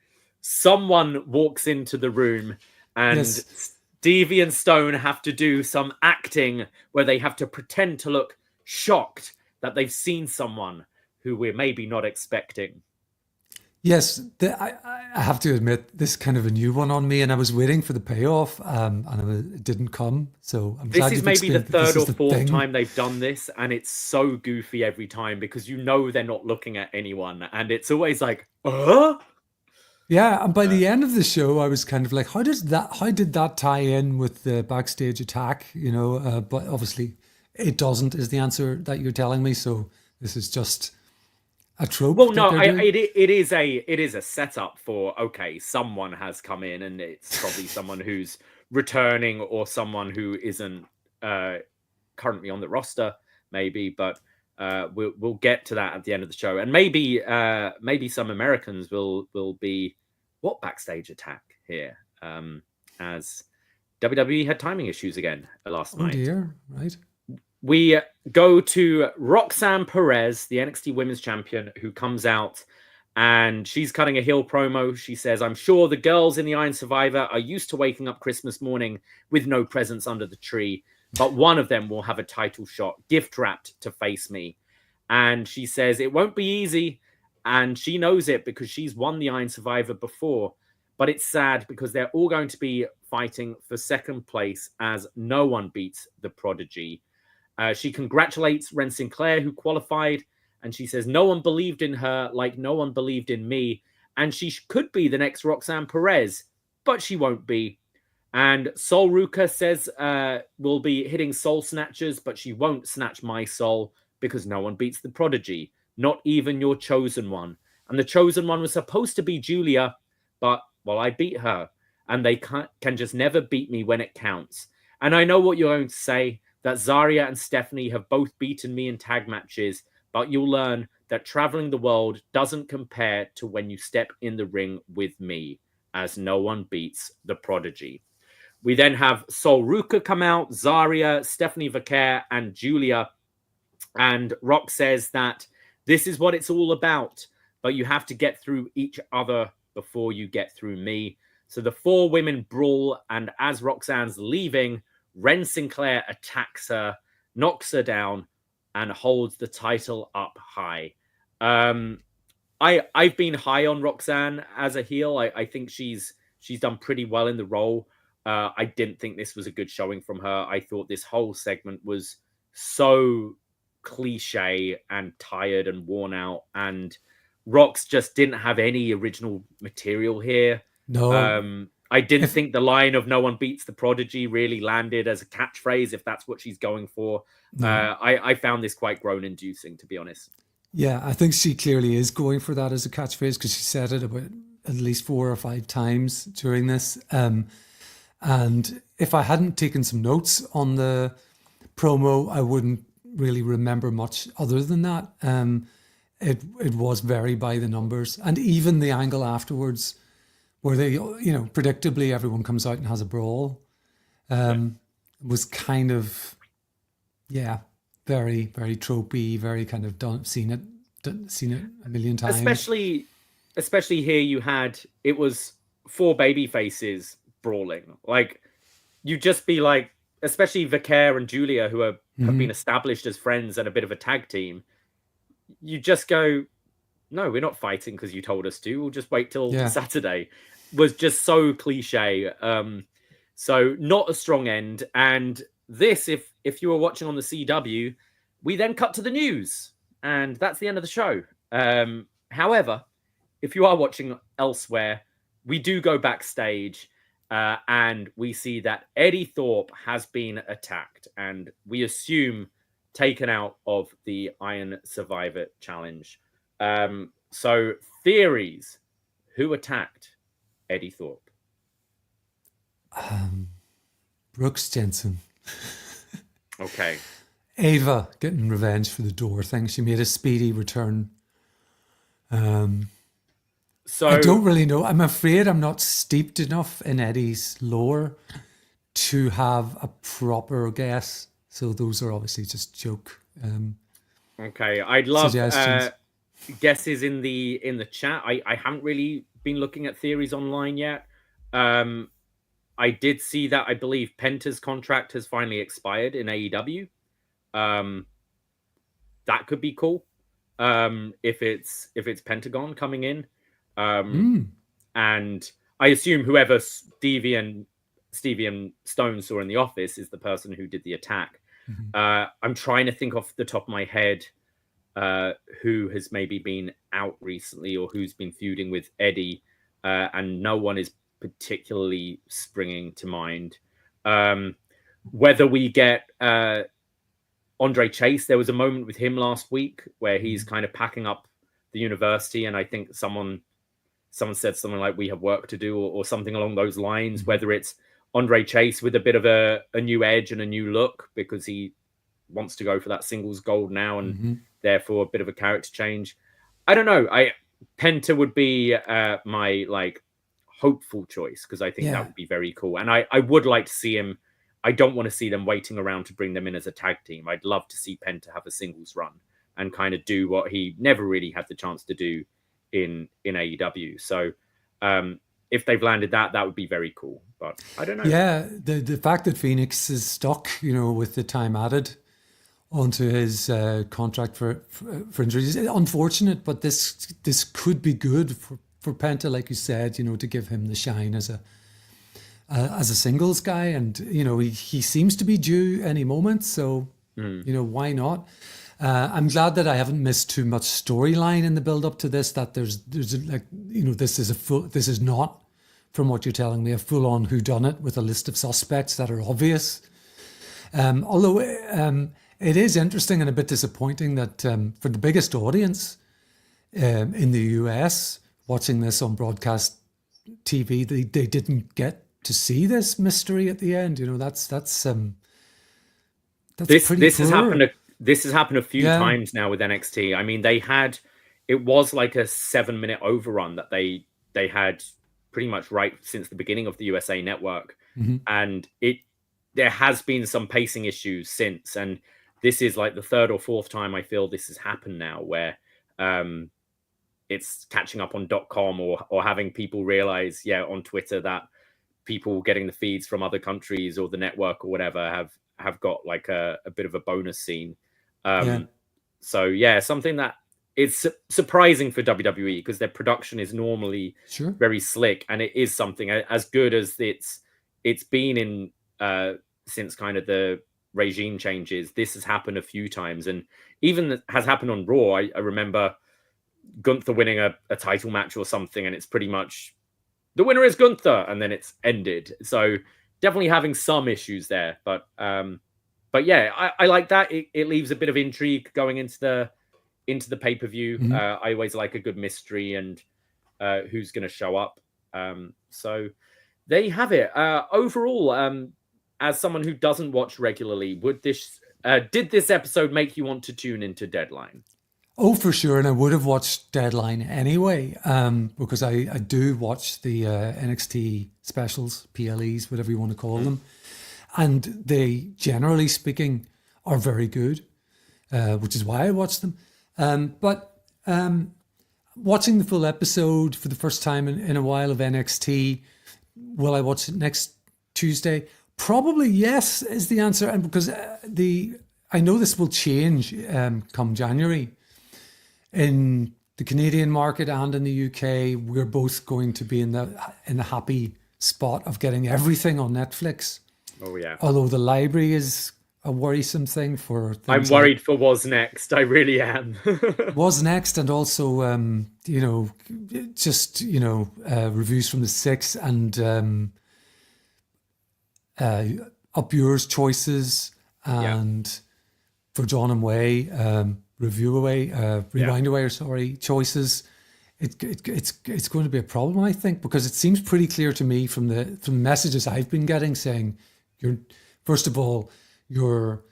Someone walks into the room and Stevie and Stone have to do some acting where they have to pretend to look shocked that they've seen someone who we're maybe not expecting. Yes, I have to admit, this is kind of a new one on me, and I was waiting for the payoff, and it didn't come. So I'm glad is maybe the third or fourth time they've done this, and it's so goofy every time because they're not looking at anyone, and it's always like, Yeah, and by the end of the show, I was kind of like, how did that tie in with the backstage attack? But obviously, it doesn't. Is the answer that you're telling me? So this is just a trope. Well, no, it is a setup for, okay, someone has come in and it's probably someone who's returning or someone who isn't currently on the roster, maybe, but we'll get to that at the end of the show. And maybe some Americans will be what backstage attack here, as WWE had timing issues again last night. Oh dear, right. We go to Roxanne Perez, the NXT Women's Champion, who comes out and she's cutting a heel promo. She says, I'm sure the girls in the Iron Survivor are used to waking up Christmas morning with no presents under the tree, but one of them will have a title shot, gift wrapped to face me. And she says, it won't be easy. And she knows it because she's won the Iron Survivor before. But it's sad because they're all going to be fighting for second place as no one beats the Prodigy. She congratulates Wren Sinclair, who qualified, and she says no one believed in her like no one believed in me, and she could be the next Roxanne Perez, but she won't be. And Sol Ruka says we'll be hitting soul snatchers, but she won't snatch my soul because no one beats the Prodigy, not even your chosen one. And the chosen one was supposed to be Julia, but, well, I beat her, and they can just never beat me when it counts. And I know what you're going to say, that Zarya and Stephanie have both beaten me in tag matches, but you'll learn that traveling the world doesn't compare to when you step in the ring with me, as no one beats the Prodigy. We then have Sol Ruka come out, Zarya, Stephanie Vaquer, and Julia. And Rock says that this is what it's all about, but you have to get through each other before you get through me. So the 4 women brawl, and as Roxanne's leaving, Wren Sinclair attacks her, knocks her down, and holds the title up high. I've been high on Roxanne as a heel. I think she's done pretty well in the role. I didn't think this was a good showing from her. I thought this whole segment was so cliche and tired and worn out, and Rox just didn't have any original material here. No. I didn't think the line of no one beats the Prodigy really landed as a catchphrase, if that's what she's going for. No. I found this quite groan-inducing, to be honest. Yeah, I think she clearly is going for that as a catchphrase because she said it about at least 4 or 5 times during this. And if I hadn't taken some notes on the promo, I wouldn't really remember much other than that. It was very by the numbers. And even the angle afterwards, where they, predictably everyone comes out and has a brawl, was kind of, very, very tropey, very kind of seen it a million times. Especially here, it was 4 baby faces brawling. Like, you'd just be like, especially Vicaire and Julia, who have been established as friends and a bit of a tag team, you just go, no, we're not fighting because you told us to. We'll just wait till Saturday. Was just so cliche. So not a strong end. And this, if you were watching on the CW, we then cut to the news, and that's the end of the show. However, if you are watching elsewhere, we do go backstage, and we see that Eddy Thorpe has been attacked, and we assume taken out of the Iron Survivor Challenge. So theories: who attacked Eddy Thorpe? Brooks Jensen. Okay. Ava getting revenge for the door thing. She made a speedy return. So I don't really know. I'm afraid I'm not steeped enough in Eddy's lore to have a proper guess. So those are obviously just joke. Okay, I'd love suggestions. Guesses in the chat. I haven't really been looking at theories online yet. I did see that I believe Penta's contract has finally expired in AEW. That could be cool. If it's Pentagon coming in. And I assume whoever Stevie and Stone saw in the office is the person who did the attack. I'm trying to think off the top of my head who has maybe been out recently or who's been feuding with Eddy, and no one is particularly springing to mind. Whether we get Andre Chase, there was a moment with him last week where he's kind of packing up the university, and I think someone said something like, we have work to do, or something along those lines, whether it's Andre Chase with a bit of a new edge and a new look because he wants to go for that singles gold now, and therefore a bit of a character change. I don't know. Penta would be my hopeful choice, because I think that would be very cool. And I would like to see him. I don't want to see them waiting around to bring them in as a tag team. I'd love to see Penta have a singles run and kind of do what he never really had the chance to do in AEW. So if they've landed that would be very cool. But I don't know. Yeah, the fact that Phoenix is stuck, with the time added onto his contract for injuries is unfortunate, but this could be good for Penta, like you said, to give him the shine as a singles guy. And, he seems to be due any moment. So, why not? I'm glad that I haven't missed too much storyline in the build up to this, that there's this is not, from what you're telling me, a full on whodunit with a list of suspects that are obvious. Although it is interesting and a bit disappointing that for the biggest audience in the US watching this on broadcast TV, they didn't get to see this mystery at the end. That's this pretty has poor. happened. This has happened a few times now with NXT. I mean, it was like a 7-minute overrun that they had pretty much right since the beginning of the USA Network. And there has been some pacing issues since. And this is like the third or fourth time I feel this has happened now, where it's catching up on .com or having people realize, on Twitter, that people getting the feeds from other countries or the network or whatever have got like a bit of a bonus scene. So something that it's surprising for WWE, because their production is normally very slick, and it is something as good as it's been in since kind of the regime changes. This has happened a few times, and even has happened on Raw. I remember Gunther winning a title match or something, and it's pretty much the winner is Gunther, and then it's ended. So definitely having some issues there, but I like that. It leaves a bit of intrigue going into the pay-per-view. I always like a good mystery and who's going to show up. So there you have it. Overall, as someone who doesn't watch regularly, did this episode make you want to tune into Deadline? Oh, for sure. And I would have watched Deadline anyway, because I do watch the NXT specials, PLEs, whatever you want to call them. And they, generally speaking, are very good, which is why I watch them. But watching the full episode for the first time in a while of NXT, will I watch it next Tuesday? Probably yes is the answer, and because I know this will change come January in the Canadian market and in the UK. We're both going to be in the happy spot of getting everything on Netflix. Oh yeah. Although the library is a worrisome thing for. I'm worried for what's next. I really am. What's next, and also reviews from the 6 and Up Yours choices and for John and Way Rewind Away, choices. It's going to be a problem, I think, because it seems pretty clear to me from the messages I've been getting saying first of all, your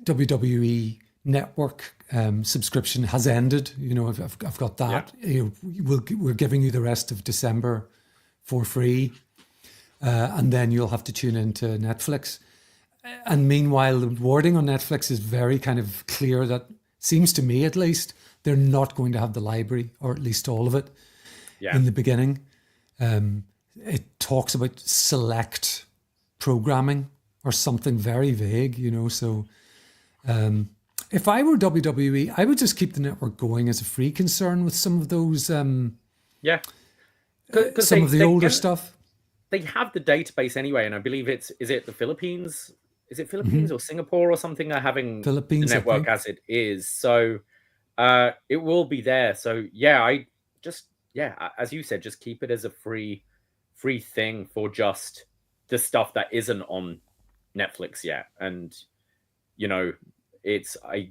WWE network subscription has ended. I've got that. Yeah. We're giving you the rest of December for free, and then you'll have to tune into Netflix. And meanwhile, the wording on Netflix is very kind of clear that, seems to me at least, they're not going to have the library, or at least all of it, in the beginning. It talks about select programming or something very vague, So if I were WWE, I would just keep the network going as a free concern with some of those, some of the older stuff. They have the database anyway, and I believe is it the Philippines? Is it Philippines or Singapore or something? Are having Philippines, the network as it is, so it will be there. So as you said, just keep it as a free thing for just the stuff that isn't on Netflix yet. And I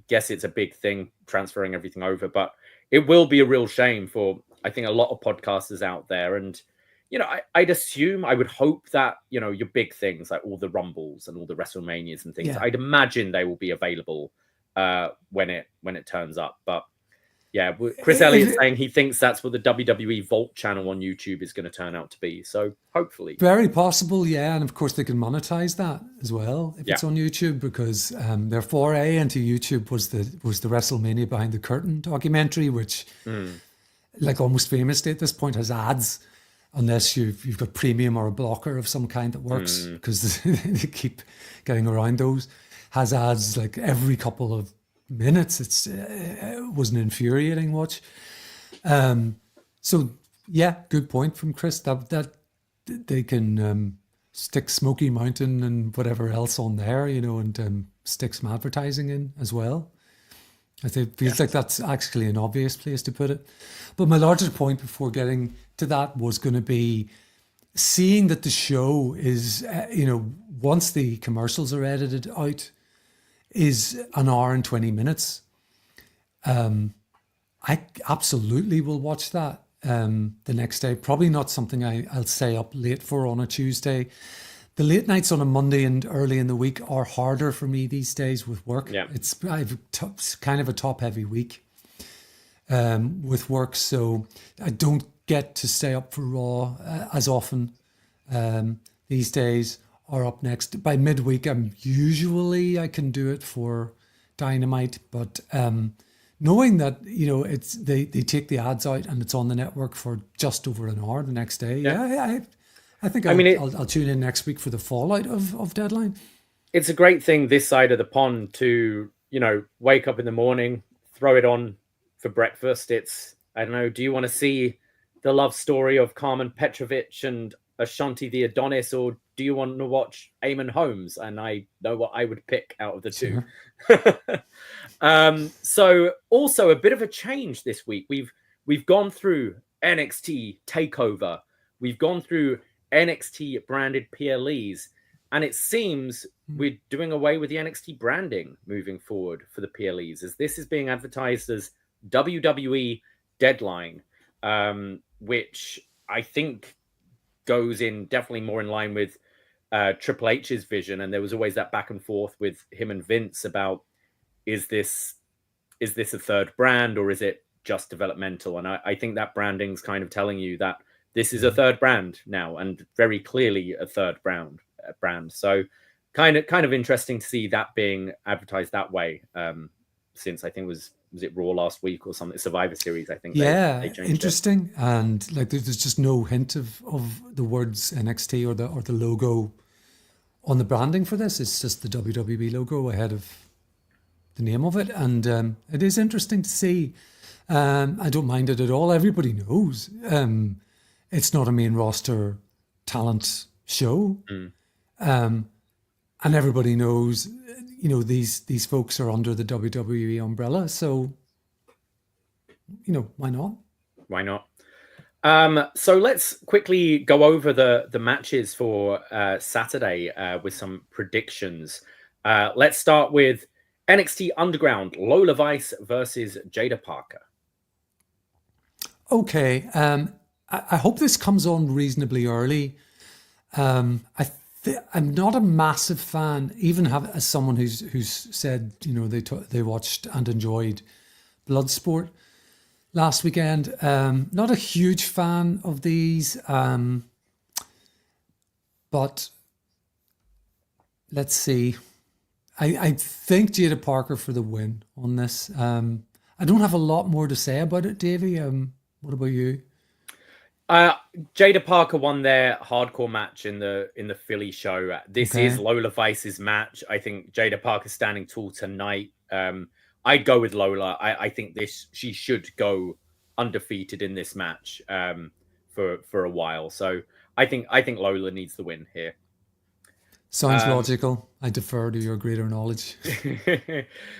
guess it's a big thing transferring everything over, but it will be a real shame for, I think, a lot of podcasters out there. And I'd assume, I would hope that, your big things like all the Rumbles and all the WrestleManias and things, I'd imagine they will be available when it turns up. But yeah, Chris Elliott's saying he thinks that's what the WWE Vault channel on YouTube is going to turn out to be. So hopefully. Very possible, yeah. And of course they can monetize that as well if it's on YouTube, because their foray into YouTube was the WrestleMania Behind the Curtain documentary, which like almost famously at this point has ads, unless you've got premium or a blocker of some kind that works, because they keep getting around those. Has ads like every couple of minutes. It was an infuriating watch. So yeah, good point from Chris that they can stick Smoky Mountain and whatever else on there, and stick some advertising in as well. I think it feels like that's actually an obvious place to put it. But my larger point before getting to that was going to be seeing that the show is, once the commercials are edited out, is an hour and 20 minutes. I absolutely will watch that the next day. Probably not something I'll stay up late for on a Tuesday. The late nights on a Monday and early in the week are harder for me these days with work. Yeah. I've kind of a top-heavy week with work, so I don't get to stay up for Raw as often these days, or upNXT. By midweek, I can do it for Dynamite, but knowing that they take the ads out and it's on the network for just over an hour the next day, I think I'll tune in next week for the fallout of Deadline. It's a great thing this side of the pond to, wake up in the morning, throw it on for breakfast. It's, I don't know, do you want to see the love story of Karmen Petrovic and Ashanti the Adonis, or do you want to watch Eamon Holmes? And I know what I would pick out of the two. So also a bit of a change this week. We've gone through NXT TakeOver. We've gone through NXT branded PLEs, and it seems we're doing away with the NXT branding moving forward for the PLEs, as this is being advertised as WWE Deadline, which I think goes in definitely more in line with Triple H's vision. And there was always that back and forth with him and Vince about, is this a third brand or is it just developmental? And I think that branding's kind of telling you that this is a third brand now, and very clearly a third brand. So kind of interesting to see that being advertised that way. Since I think was it Raw last week or something, Survivor Series, I think. They interesting. And like there's just no hint of the words NXT or the logo on the branding for this. It's just the WWE logo ahead of the name of it. And it is interesting to see. I don't mind it at all. Everybody knows it's not a main roster talent show. And everybody knows, these folks are under the WWE umbrella. So, why not? Why not? So let's quickly go over the matches for Saturday with some predictions. Let's start with NXT Underground, Lola Vice versus Jaida Parker. Okay. I hope this comes on reasonably early. I'm not a massive fan, even as someone who's said, they watched and enjoyed Bloodsport last weekend. Not a huge fan of these, but let's see. I think Jaida Parker for the win on this. I don't have a lot more to say about it, Davie. What about you? Jaida Parker won their hardcore match in the Philly show. This is Lola Vice's match. I think Jaida Parker's standing tall tonight. I'd go with Lola. I think she should go undefeated in this match for a while. So I think Lola needs the win here. Sounds logical. I defer to your greater knowledge.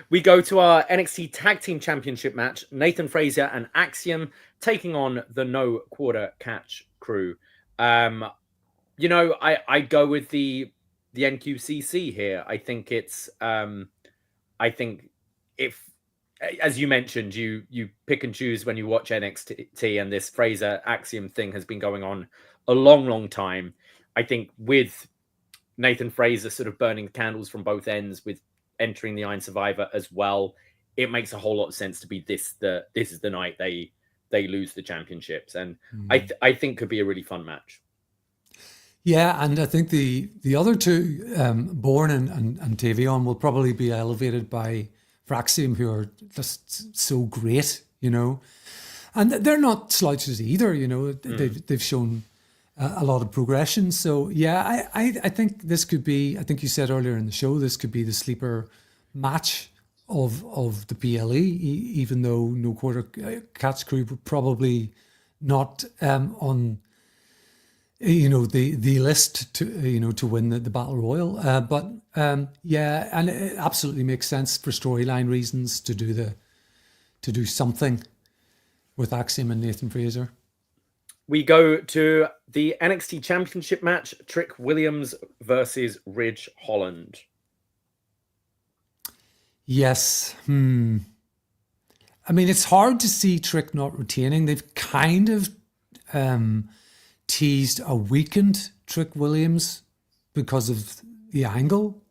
We go to our NXT Tag Team Championship match. Nathan Frazier and Axiom taking on the No Quarter Catch crew. I go with the NQCC here. I think it's I think if, as you mentioned, you pick and choose when you watch NXT, and this Fraser Axiom thing has been going on a long time. I think with Nathan Fraser sort of burning the candles from both ends with entering the Iron Survivor as well, it makes a whole lot of sense to be this is the night they lose the championships, and I think could be a really fun match. Yeah, and I think the other two, Bourne and Tavion, will probably be elevated by Axiom, who are just so great, and they're not slouches either. They've shown a lot of progression. So yeah, I think this could be, I think you said earlier in the show, this could be the sleeper match of the PLE, even though No Quarter Catch crew were probably not on the list to win the Battle Royal. But yeah, and it absolutely makes sense for storyline reasons to do something with Axiom and Nathan Fraser. We go to the NXT Championship match, Trick Williams versus Ridge Holland. Yes. I mean, it's hard to see Trick not retaining. They've kind of teased a weakened Trick Williams because of the angle.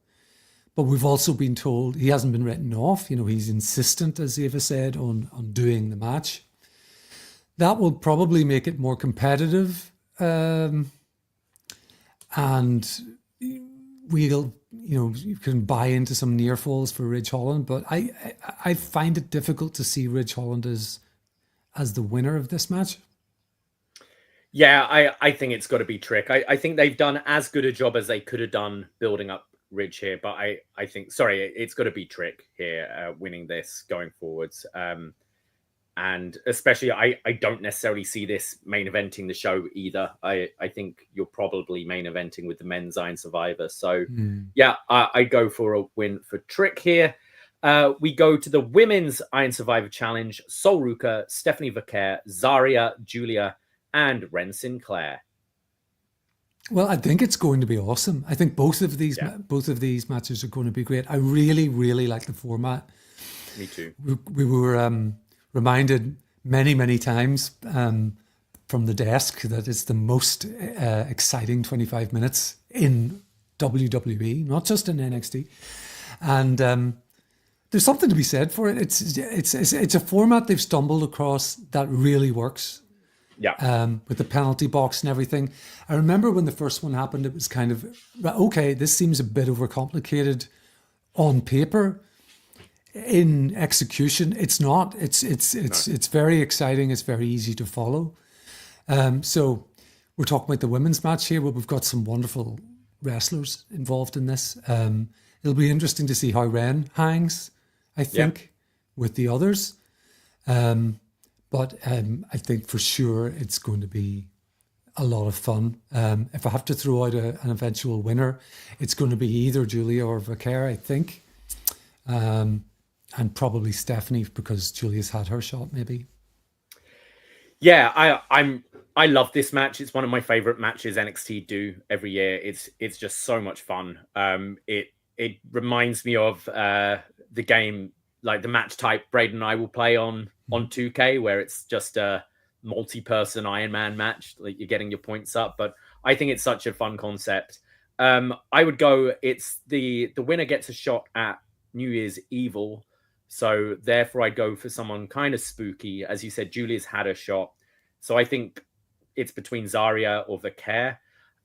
But we've also been told he hasn't been written off. He's insistent, as Eva said, on doing the match. That will probably make it more competitive, and we'll, you can buy into some near falls for Ridge Holland. But I find it difficult to see Ridge Holland as the winner of this match. Yeah, I think it's got to be Trick. I think they've done as good a job as they could have done building up Ridge here, but I think it's got to be Trick here winning this going forwards. And especially, I don't necessarily see this main eventing the show either. I think you're probably main eventing with the men's Iron Survivor. So, yeah, I go for a win for Trick here. We go to the women's Iron Survivor Challenge. Sol Ruka, Stephanie Vaquer, Zarya, Julia, and Wren Sinclair. Well, I think it's going to be awesome. I think both of these matches are going to be great. I really, really like the format. Me too. We were reminded many times from the desk that it's the most exciting 25 minutes in WWE, not just in NXT. And there's something to be said for it. It's a format they've stumbled across that really works. Yeah. With the penalty box and everything. I remember when the first one happened, it was kind of, okay, this seems a bit overcomplicated on paper. In execution, it's not. It's very exciting. It's very easy to follow. So we're talking about the women's match here, where we've got some wonderful wrestlers involved in this. It'll be interesting to see how Wren hangs, I think, with the others. But I think for sure it's going to be a lot of fun. If I have to throw out an eventual winner, it's going to be either Julia or Vicaire, I think. And probably Stephanie, because Julia's had her shot, maybe. Yeah, I love this match. It's one of my favorite matches NXT do every year. It's just so much fun. It reminds me of the game, like the match type Braden and I will play on 2K, where it's just a multi-person Iron Man match, like you're getting your points up. But I think it's such a fun concept. I would go, it's the winner gets a shot at New Year's Evil. So therefore I'd go for someone kind of spooky. As you said, Julia's had a shot. So I think it's between Zarya or Vicaire.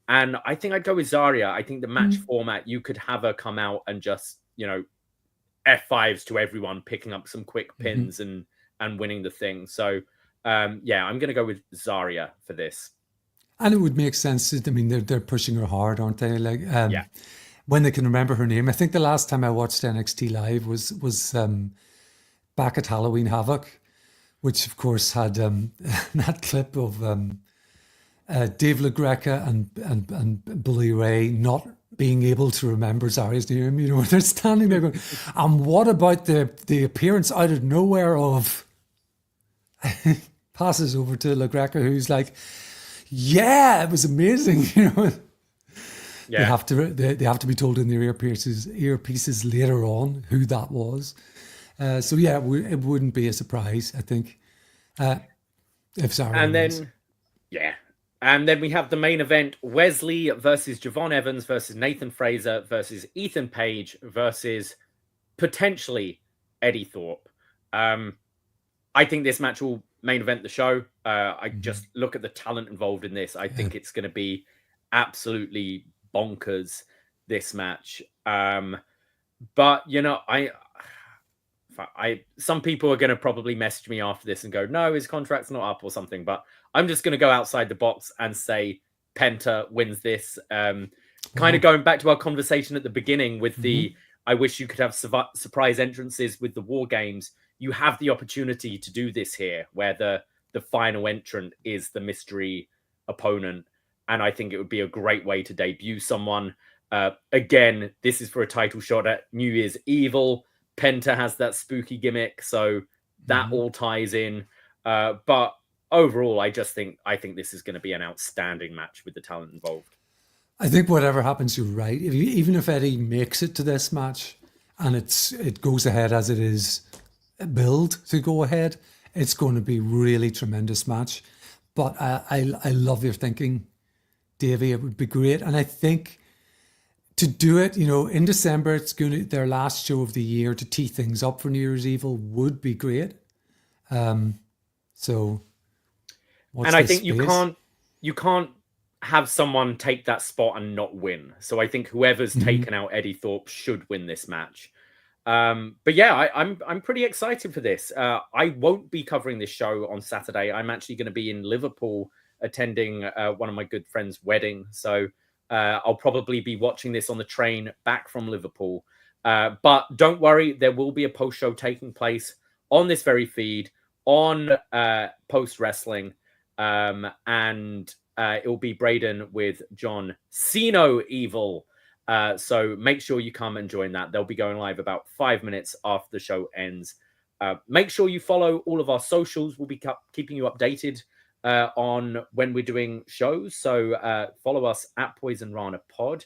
And I think I'd go with Zarya. I think the match format, you could have her come out and just, F5s to everyone, picking up some quick pins and winning the thing. So, I'm going to go with Zarya for this. And it would make sense. They're pushing her hard, aren't they? When they can remember her name. I think the last time I watched NXT Live was back at Halloween Havoc, which of course had that clip of Dave LaGreca and Bully Ray not being able to remember Zarya's name. They're standing there going, and what about the appearance out of nowhere of passes over to LaGreca, who's like, yeah, it was amazing. Yeah. They have to be told in their earpieces later on who that was. It wouldn't be a surprise, I think, if Zarya And then we have the main event: Wesley versus Javon Evans versus Nathan Fraser versus Ethan Page versus potentially Eddy Thorpe. I think this match will main event the show. I just look at the talent involved in this. I think it's going to be absolutely bonkers, this match. But some people are going to probably message me after this and go, no, his contract's not up or something. But I'm just going to go outside the box and say Penta wins this. Kind of going back to our conversation at the beginning with I wish you could have surprise entrances with the War Games. You have the opportunity to do this here, where the final entrant is the mystery opponent. And I think it would be a great way to debut someone. Again, this is for a title shot at New Year's Evil. Penta has that spooky gimmick, so that all ties in. But overall, I think this is going to be an outstanding match with the talent involved. I think whatever happens, you're right. Even if Eddy makes it to this match and it goes ahead as it is billed to go ahead, it's going to be really tremendous match. But I love your thinking, Davie. It would be great, and I think to do it, in December, it's going to their last show of the year to tee things up for New Year's Evil would be great. And I think you can't have someone take that spot and not win. So I think whoever's taken out Eddy Thorpe should win this match. But yeah, I'm pretty excited for this. I won't be covering this show on Saturday. I'm actually going to be in Liverpool attending one of my good friends' wedding. So I'll probably be watching this on the train back from Liverpool. But don't worry, there will be a post-show taking place on this very feed on Post Wrestling. And it will be Braden with John Ceno Evil. So make sure you come and join that. They'll be going live about 5 minutes after the show ends. Make sure you follow all of our socials. We'll be keeping you updated on when we're doing shows. So follow us at Poison Rana Pod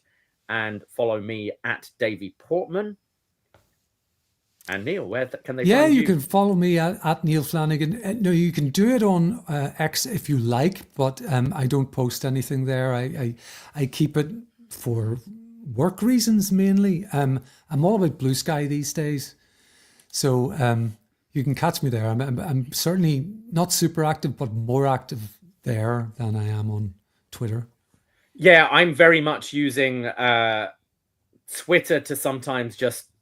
and follow me at Davie Portman. And Neal, where can they find you? You can follow me at Neal Flanagan. No, you can do it on X if you like, but I don't post anything there. I keep it for work reasons mainly. I'm all about Blue Sky these days. So you can catch me there. I'm certainly not super active, but more active there than I am on Twitter. Yeah, I'm very much using Twitter to sometimes just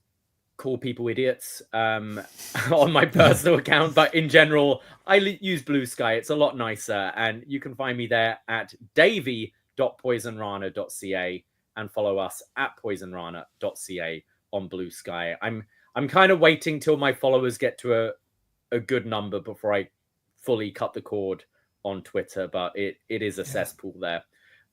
call people idiots on my personal account. But in general, I use Blue Sky. It's a lot nicer. And you can find me there at davie.poisonrana.ca. and follow us at poisonrana.ca on Blue Sky. I'm kind of waiting till my followers get to a good number before I fully cut the cord on Twitter, but it is a cesspool there.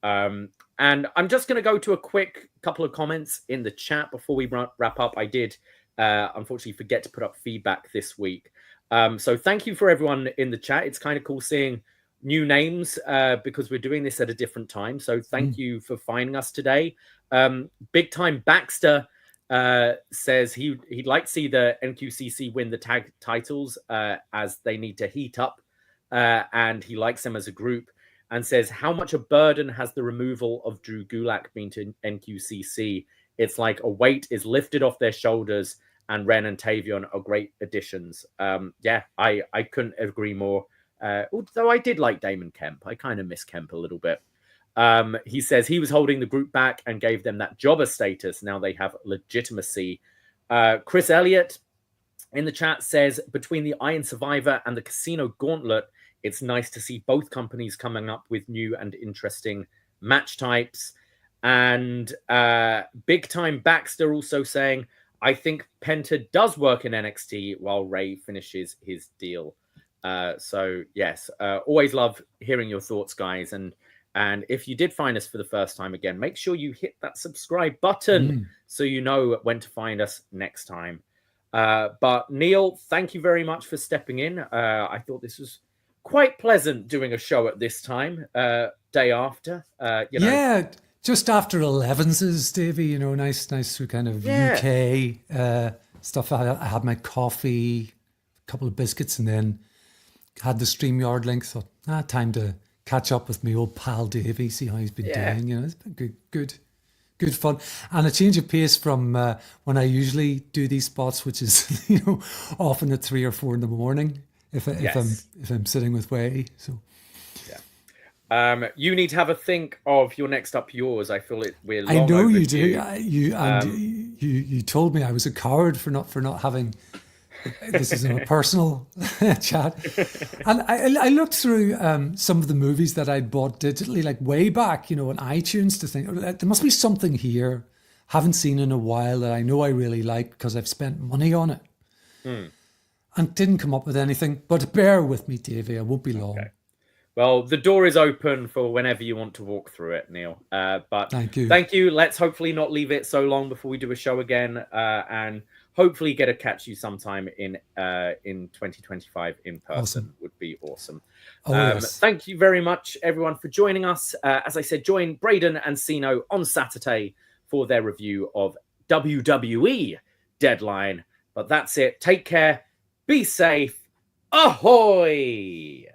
And I'm just going to go to a quick couple of comments in the chat before we wrap up. I did unfortunately forget to put up feedback this week. So thank you for everyone in the chat. It's kind of cool seeing new names because we're doing this at a different time. So thank you for finding us today. Big Time Baxter says he'd like to see the NQCC win the tag titles as they need to heat up, and he likes them as a group, and says, how much a burden has the removal of Drew Gulak been to NQCC? It's like a weight is lifted off their shoulders, and Wren and Tavion are great additions. I couldn't agree more. Although I did like Damon Kemp. I kind of miss Kemp a little bit. He says he was holding the group back and gave them that jobber status. Now they have legitimacy. Chris Elliott in the chat says, between the Iron Survivor and the Casino Gauntlet, it's nice to see both companies coming up with new and interesting match types. And Big Time Baxter also saying, I think Penta does work in NXT while Ray finishes his deal. So yes, always love hearing your thoughts, guys. And if you did find us for the first time again, make sure you hit that subscribe button so you know when to find us next time. But Neal, thank you very much for stepping in. I thought this was quite pleasant doing a show at this time, day after. Yeah, just after 11s, Davie, nice kind of UK stuff. I had my coffee, a couple of biscuits, and then had the StreamYard link. So time to catch up with my old pal Davie, see how he's been doing. It's been good fun, and a change of pace from when I usually do these spots, which is often at 3 or 4 in the morning if I'm sitting with Way. So you need to have a think of your next up yours. I feel we're long I know overdue. You do. You told me I was a coward for not having. This isn't a personal chat. And I looked through some of the movies that I'd bought digitally, like way back, on iTunes, to think there must be something here haven't seen in a while that I know I really like because I've spent money on it. And didn't come up with anything. But bear with me, Davie. I won't be long. Okay. Well, the door is open for whenever you want to walk through it, Neal. But thank you. Thank you. Let's hopefully not leave it so long before we do a show again, and hopefully get to catch you sometime in 2025 in person. Awesome. Would be awesome. Yes. Thank you very much, everyone, for joining us. As I said, join Braden and Sino on Saturday for their review of WWE Deadline. But that's it. Take care. Be safe. Ahoy!